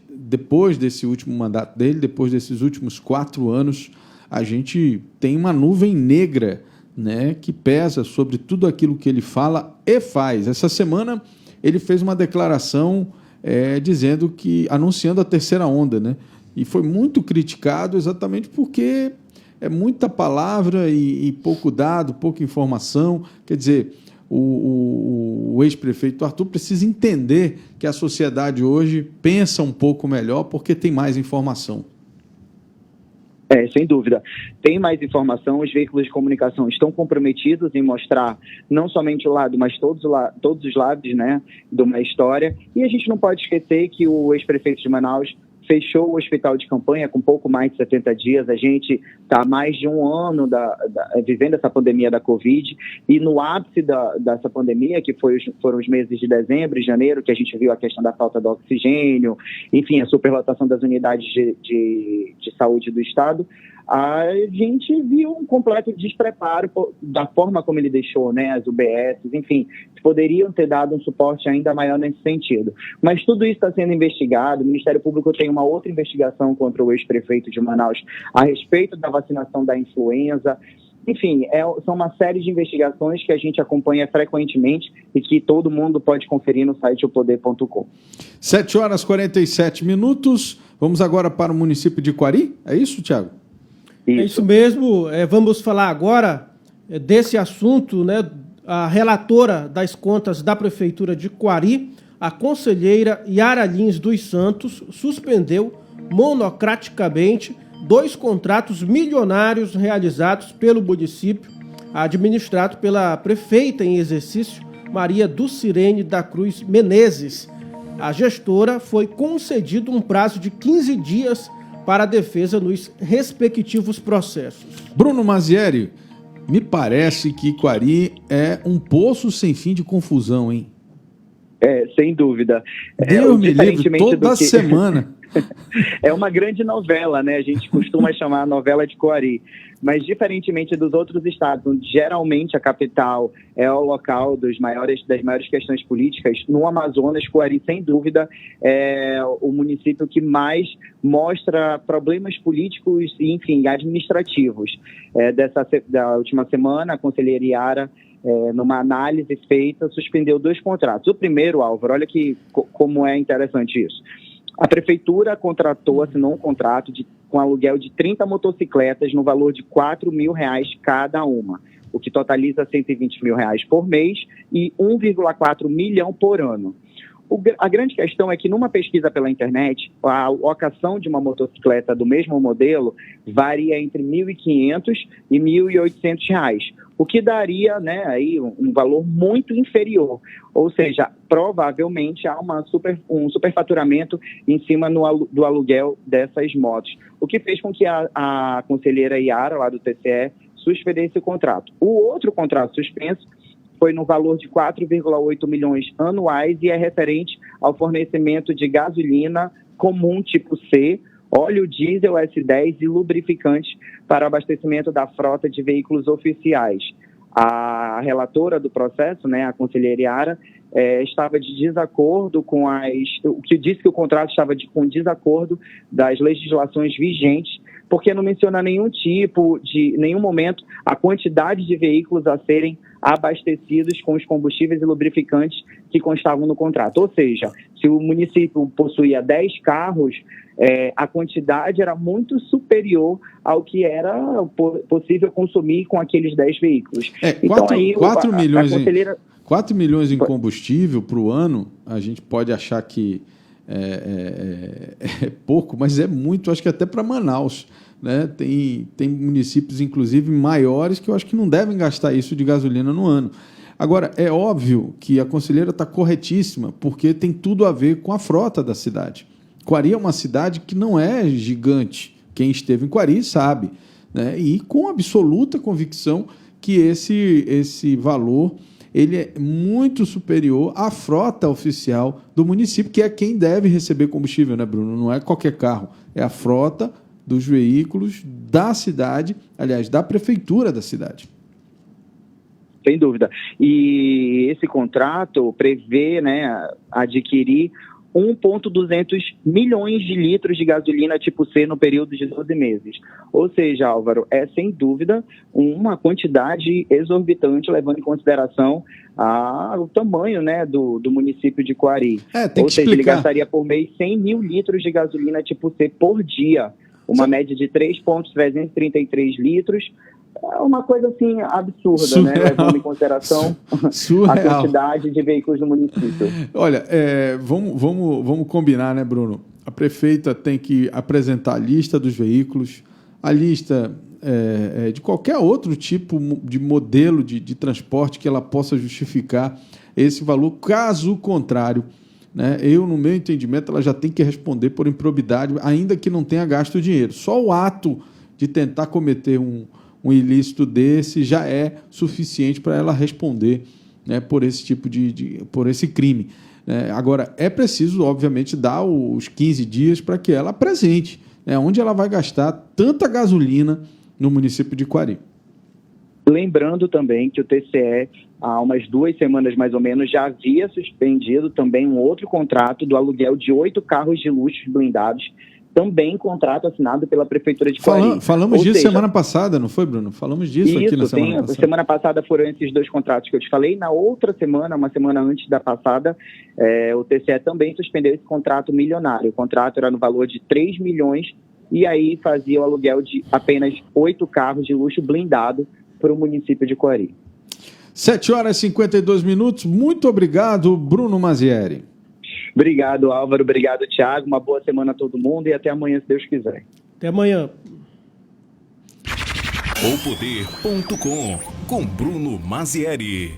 Speaker 1: depois desse último mandato dele, depois desses últimos 4 anos, a gente tem uma nuvem negra, né, que pesa sobre tudo aquilo que ele fala e faz. Essa semana ele fez uma declaração anunciando a terceira onda, né? E foi muito criticado exatamente porque é muita palavra e pouco dado, pouca informação. Quer dizer, o ex-prefeito Arthur precisa entender que a sociedade hoje pensa um pouco melhor porque tem mais informação.
Speaker 6: Sem dúvida. Tem mais informação, os veículos de comunicação estão comprometidos em mostrar não somente o lado, mas todos os lados, né, de uma história. E a gente não pode esquecer que o ex-prefeito de Manaus fechou o hospital de campanha com pouco mais de 70 dias. A gente está há mais de um ano vivendo essa pandemia da Covid, e no ápice dessa pandemia, que foram os meses de dezembro e janeiro, que a gente viu a questão da falta de oxigênio, enfim, a superlotação das unidades de saúde do Estado, a gente viu um completo despreparo da forma como ele deixou, né, as UBS, enfim, poderiam ter dado um suporte ainda maior nesse sentido. Mas tudo isso está sendo investigado. O Ministério Público tem uma outra investigação contra o ex-prefeito de Manaus a respeito da vacinação da influenza. Enfim, são uma série de investigações que a gente acompanha frequentemente e que todo mundo pode conferir no site opoder.com.
Speaker 1: 7h47. Vamos agora para o município de Quari? É isso, Tiago?
Speaker 2: É isso mesmo. Vamos falar agora desse assunto, né? A relatora das contas da Prefeitura de Quari, a conselheira Yara Lins dos Santos, suspendeu monocraticamente 2 contratos milionários realizados pelo município, administrado pela prefeita em exercício, Maria Dulcirene da Cruz Menezes. A gestora foi concedido um prazo de 15 dias para a defesa nos respectivos processos.
Speaker 1: Bruno Mazieri, me parece que Quari é um poço sem fim de confusão, hein?
Speaker 6: Sem dúvida.
Speaker 1: Deus me livre, toda semana.
Speaker 6: É uma grande novela, né? A gente costuma chamar a novela de Quari. Mas, diferentemente dos outros estados, onde geralmente a capital é o local das maiores questões políticas, no Amazonas, Quari, sem dúvida, é o município que mais mostra problemas políticos e, enfim, administrativos. Da última semana, a conselheira Yara, numa análise feita, suspendeu 2 contratos. O primeiro, Álvaro, olha como é interessante isso. A prefeitura assinou um contrato com aluguel de 30 motocicletas no valor de R$4 mil cada uma, o que totaliza R$120 mil por mês e 1,4 milhão por ano. A grande questão é que, numa pesquisa pela internet, a locação de uma motocicleta do mesmo modelo varia entre R$1.500 e R$1.800, o que daria, né, aí um valor muito inferior. Ou seja, provavelmente há um superfaturamento em cima do aluguel dessas motos, o que fez com que a conselheira Yara, lá do TCE, suspendesse o contrato. O outro contrato suspenso foi no valor de 4,8 milhões anuais e é referente ao fornecimento de gasolina comum tipo C, óleo diesel S10 e lubrificantes para abastecimento da frota de veículos oficiais. A relatora do processo, né, a conselheira Yara, estava de desacordo com o que disse que o contrato estava com desacordo das legislações vigentes, porque não menciona nenhum momento a quantidade de veículos a serem abastecidos com os combustíveis e lubrificantes que constavam no contrato. Ou seja, se o município possuía 10 carros, a quantidade era muito superior ao que era possível consumir com aqueles 10 veículos.
Speaker 1: 4 milhões em combustível para o ano, a gente pode achar que é pouco, mas é muito, acho que até para Manaus. Né? Tem municípios, inclusive, maiores que eu acho que não devem gastar isso de gasolina no ano. Agora, é óbvio que a conselheira está corretíssima, porque tem tudo a ver com a frota da cidade. Quari é uma cidade que não é gigante. Quem esteve em Quari sabe. Né? E com absoluta convicção que esse valor ele é muito superior à frota oficial do município, que é quem deve receber combustível, né, Bruno? Não é qualquer carro, é a frota dos veículos da cidade, aliás, da prefeitura da cidade.
Speaker 6: Sem dúvida. E esse contrato prevê, né, adquirir 1,200 milhões de litros de gasolina tipo C no período de 12 meses. Ou seja, Álvaro, é sem dúvida uma quantidade exorbitante, levando em consideração o tamanho, né, do município de Quari. Ou seja, ele gastaria por mês 100 mil litros de gasolina tipo C por dia. Uma média de 3,333 litros. É uma coisa assim absurda, surreal, né? Levando em consideração a quantidade de veículos no município.
Speaker 1: Olha, vamos combinar, né, Bruno? A prefeita tem que apresentar a lista dos veículos, a lista de qualquer outro tipo de modelo de transporte que ela possa justificar esse valor. Caso contrário, né, no meu entendimento, ela já tem que responder por improbidade, ainda que não tenha gasto dinheiro. Só o ato de tentar cometer um ilícito desse já é suficiente para ela responder, né, por esse tipo por esse crime. Agora, é preciso, obviamente, dar os 15 dias para que ela apresente, né, onde ela vai gastar tanta gasolina no município de Quari.
Speaker 6: Lembrando também que o TCE, há umas 2 semanas mais ou menos, já havia suspendido também um outro contrato do aluguel de 8 carros de luxo blindados, também contrato assinado pela Prefeitura de Quari.
Speaker 1: Falamos disso semana passada, não foi, Bruno? Falamos disso aqui na semana passada.
Speaker 6: Semana passada foram esses 2 contratos que eu te falei. Na outra semana, uma semana antes da passada, o TCE também suspendeu esse contrato milionário. O contrato era no valor de 3 milhões e aí fazia o aluguel de apenas 8 carros de luxo blindado para o município de Quari.
Speaker 1: 7h52. Muito obrigado, Bruno Mazieri.
Speaker 6: Obrigado, Álvaro. Obrigado, Thiago. Uma boa semana a todo mundo e até amanhã, se Deus quiser.
Speaker 2: Até amanhã.
Speaker 3: Poder.com, com Bruno Mazieri.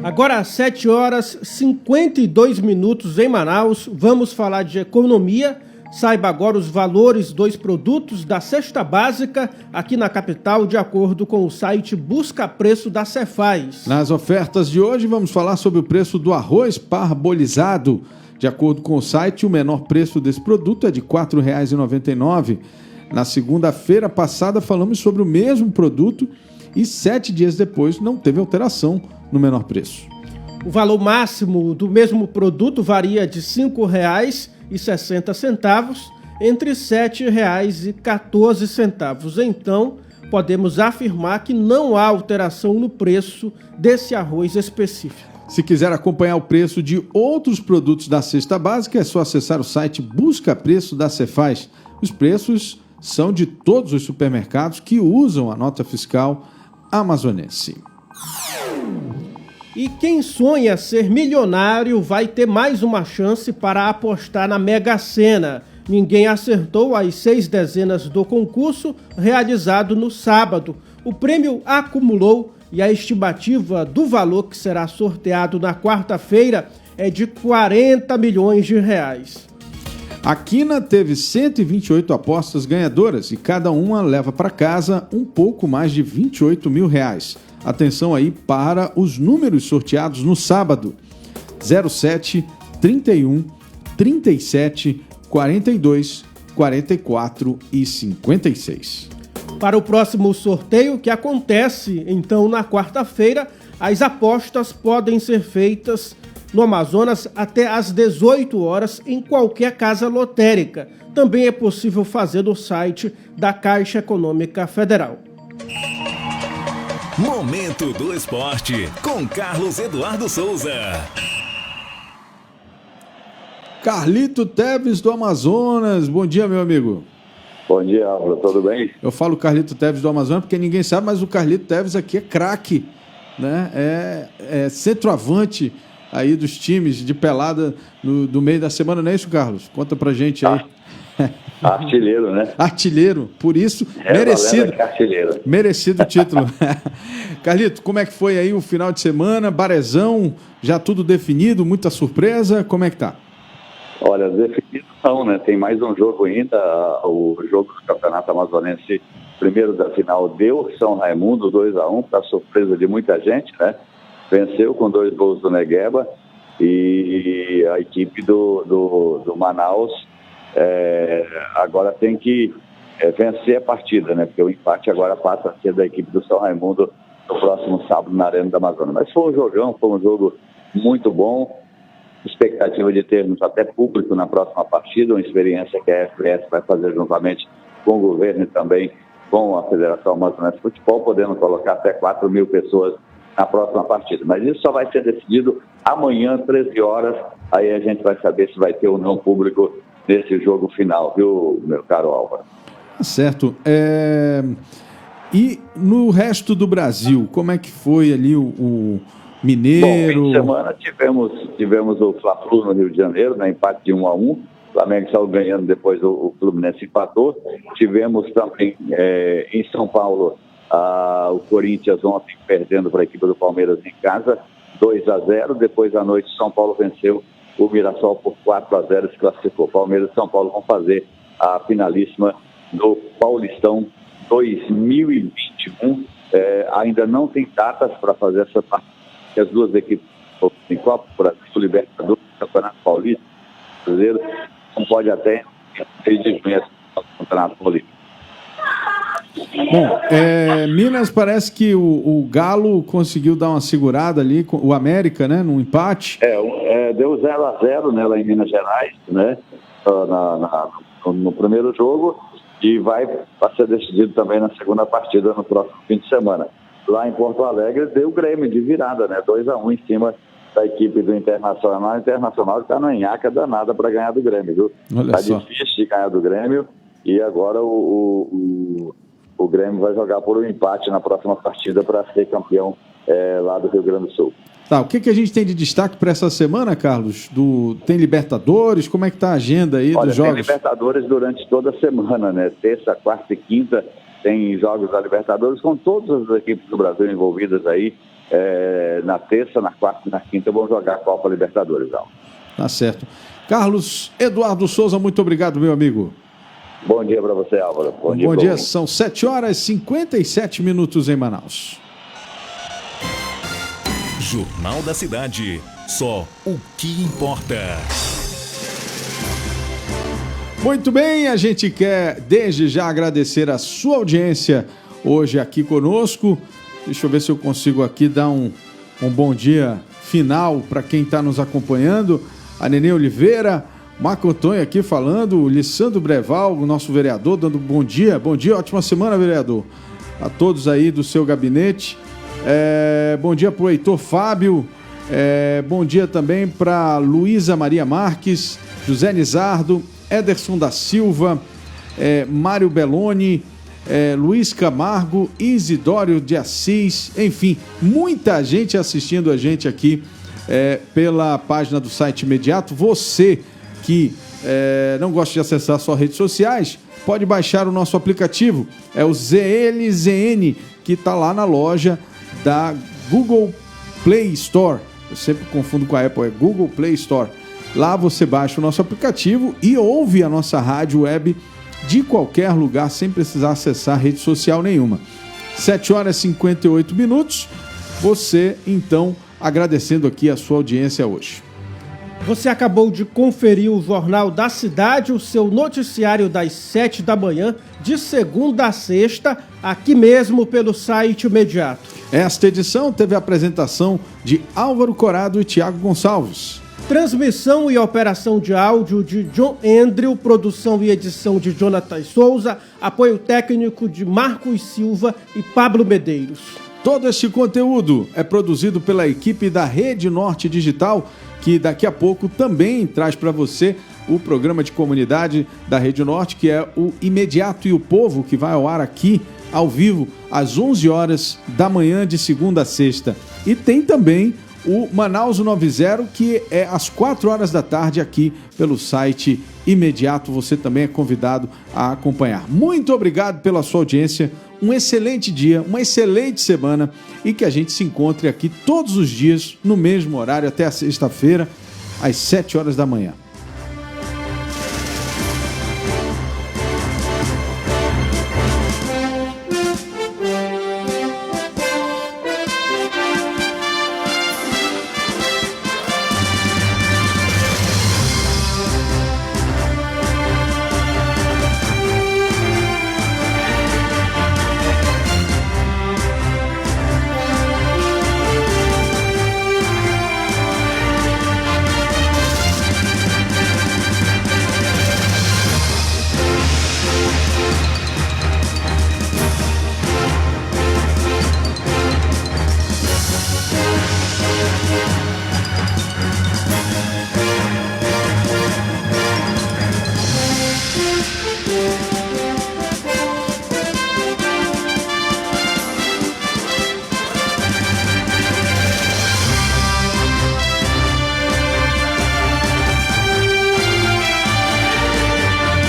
Speaker 2: Agora às 7h52 em Manaus, vamos falar de economia. Saiba agora os valores dos produtos da cesta básica aqui na capital, de acordo com o site Busca Preço da Cefaz.
Speaker 1: Nas ofertas de hoje, vamos falar sobre o preço do arroz parbolizado. De acordo com o site, o menor preço desse produto é de R$ 4,99. Na segunda-feira passada, falamos sobre o mesmo produto e 7 dias depois não teve alteração no menor preço.
Speaker 2: O valor máximo do mesmo produto varia de R$ 5,60 entre R$ 7,14. Então, podemos afirmar que não há alteração no preço desse arroz específico.
Speaker 1: Se quiser acompanhar o preço de outros produtos da cesta básica, é só acessar o site Busca Preço da Cefaz. Os preços são de todos os supermercados que usam a nota fiscal amazonense.
Speaker 2: E quem sonha ser milionário vai ter mais uma chance para apostar na Mega Sena. Ninguém acertou as 6 dezenas do concurso realizado no sábado. O prêmio acumulou e a estimativa do valor que será sorteado na quarta-feira é de R$ 40 milhões.
Speaker 1: A Quina teve 128 apostas ganhadoras e cada uma leva para casa um pouco mais de R$ 28 mil. Atenção aí para os números sorteados no sábado: 07, 31, 37, 42, 44 e 56.
Speaker 2: Para o próximo sorteio, que acontece então na quarta-feira, as apostas podem ser feitas no Amazonas até às 18 horas em qualquer casa lotérica. Também é possível fazer no site da Caixa Econômica Federal.
Speaker 3: Momento do Esporte, com Carlos Eduardo Souza.
Speaker 1: Carlito Teves do Amazonas. Bom dia, meu amigo.
Speaker 7: Bom dia, Álvaro. Tudo bem?
Speaker 1: Eu falo Carlito Teves do Amazonas porque ninguém sabe, mas o Carlito Teves aqui é craque, né? É centroavante aí dos times de pelada do meio da semana, não é isso, Carlos? Conta pra gente aí.
Speaker 7: Artilheiro, né?
Speaker 1: Artilheiro, por isso, merecido.
Speaker 7: Artilheiro.
Speaker 1: Merecido o título. Carlito, como é que foi aí o final de semana? Barezão, já tudo definido, muita surpresa, como é que tá?
Speaker 7: Olha, definido não, né? Tem mais um jogo ainda, o jogo do Campeonato Amazonense, primeiro da final, deu São Raimundo 2-1, para surpresa de muita gente, né? Venceu com 2 gols do Negueba e a equipe do Manaus agora tem que vencer a partida, né? Porque o empate agora passa a ser da equipe do São Raimundo no próximo sábado na Arena do Amazonas. Mas foi um jogão, foi um jogo muito bom. Expectativa de termos até público na próxima partida, uma experiência que a FPS vai fazer juntamente com o governo e também com a Federação Amazonense de Futebol, podendo colocar até 4 mil pessoas na próxima partida. Mas isso só vai ser decidido amanhã, 13 horas, aí a gente vai saber se vai ter ou não público nesse jogo final, viu, meu caro Álvaro?
Speaker 1: Certo. E no resto do Brasil, como é que foi ali o Mineiro?
Speaker 7: Bom, fim de semana tivemos o Fla-Flu no Rio de Janeiro, né, empate de 1-1. O Flamengo saiu ganhando, depois o Fluminense empatou. Tivemos também em São Paulo o Corinthians ontem perdendo para a equipe do Palmeiras em casa, 2-0. Depois à noite, São Paulo venceu o Mirassol por 4-0 e se classificou. Palmeiras e São Paulo vão fazer a finalíssima do Paulistão 2021. Ainda não tem datas para fazer essa partida. As duas equipes em Copa, Brasil, Libertadores, Campeonato Paulista, Brasileiro, não pode até em 6 de junho o Campeonato Paulista.
Speaker 1: Bom, Minas parece que o Galo conseguiu dar uma segurada ali, o América, né, num empate.
Speaker 7: Deu 0-0, né, lá em Minas Gerais, né, no primeiro jogo, e vai ser decidido também na segunda partida no próximo fim de semana. Lá em Porto Alegre deu o Grêmio de virada, né, 2-1 em cima da equipe do Internacional. O Internacional está na nhaca danada para ganhar do Grêmio, viu? Está difícil de ganhar do Grêmio, e agora o Grêmio vai jogar por um empate na próxima partida para ser campeão lá do Rio Grande do Sul.
Speaker 1: Tá, o que a gente tem de destaque para essa semana, Carlos? Tem Libertadores? Como é que tá a agenda aí dos jogos?
Speaker 7: Tem Libertadores durante toda a semana, né? Terça, quarta e quinta tem jogos da Libertadores com todas as equipes do Brasil envolvidas aí. Na terça, na quarta e na quinta vão jogar a Copa Libertadores. Não.
Speaker 1: Tá certo. Carlos Eduardo Souza, muito obrigado, meu amigo.
Speaker 7: Bom dia para você, Álvaro.
Speaker 1: Bom dia. São 7h57 em Manaus.
Speaker 3: Jornal da Cidade. Só o que importa.
Speaker 1: Muito bem, a gente quer desde já agradecer a sua audiência hoje aqui conosco. Deixa eu ver se eu consigo aqui dar um bom dia final para quem está nos acompanhando. A Nenê Oliveira, Marco Antônio aqui falando, o Lissandro Breval, o nosso vereador, dando bom dia, ótima semana, vereador, a todos aí do seu gabinete. Bom dia para o Heitor Fábio, bom dia também para Luísa Maria Marques, José Nizardo, Ederson da Silva, Mário Belloni, Luiz Camargo, Isidório de Assis, enfim, muita gente assistindo a gente aqui pela página do site Imediato. Você que não gosta de acessar só redes sociais, pode baixar o nosso aplicativo, é o ZLZN, que está lá na loja da Google Play Store. Eu sempre confundo com a Apple, é Google Play Store. Lá você baixa o nosso aplicativo e ouve a nossa rádio web de qualquer lugar, sem precisar acessar rede social nenhuma. 7h58. Você, então, agradecendo aqui a sua audiência hoje.
Speaker 2: Você acabou de conferir o Jornal da Cidade, o seu noticiário das 7 da manhã, de segunda a sexta, aqui mesmo pelo site Imediato.
Speaker 1: Esta edição teve a apresentação de Álvaro Corado e Tiago Gonçalves.
Speaker 2: Transmissão e operação de áudio de John Andrew, produção e edição de Jonathan Souza, apoio técnico de Marcos Silva e Pablo Medeiros.
Speaker 1: Todo este conteúdo é produzido pela equipe da Rede Norte Digital, que daqui a pouco também traz para você o programa de comunidade da Rede Norte, que é o Imediato e o Povo, que vai ao ar aqui, ao vivo, às 11 horas da manhã, de segunda a sexta. E tem também o Manaus 90, que é às 4 horas da tarde aqui pelo site Imediato. Você também é convidado a acompanhar. Muito obrigado pela sua audiência, um excelente dia, uma excelente semana e que a gente se encontre aqui todos os dias no mesmo horário até a sexta-feira, às 7 horas da manhã.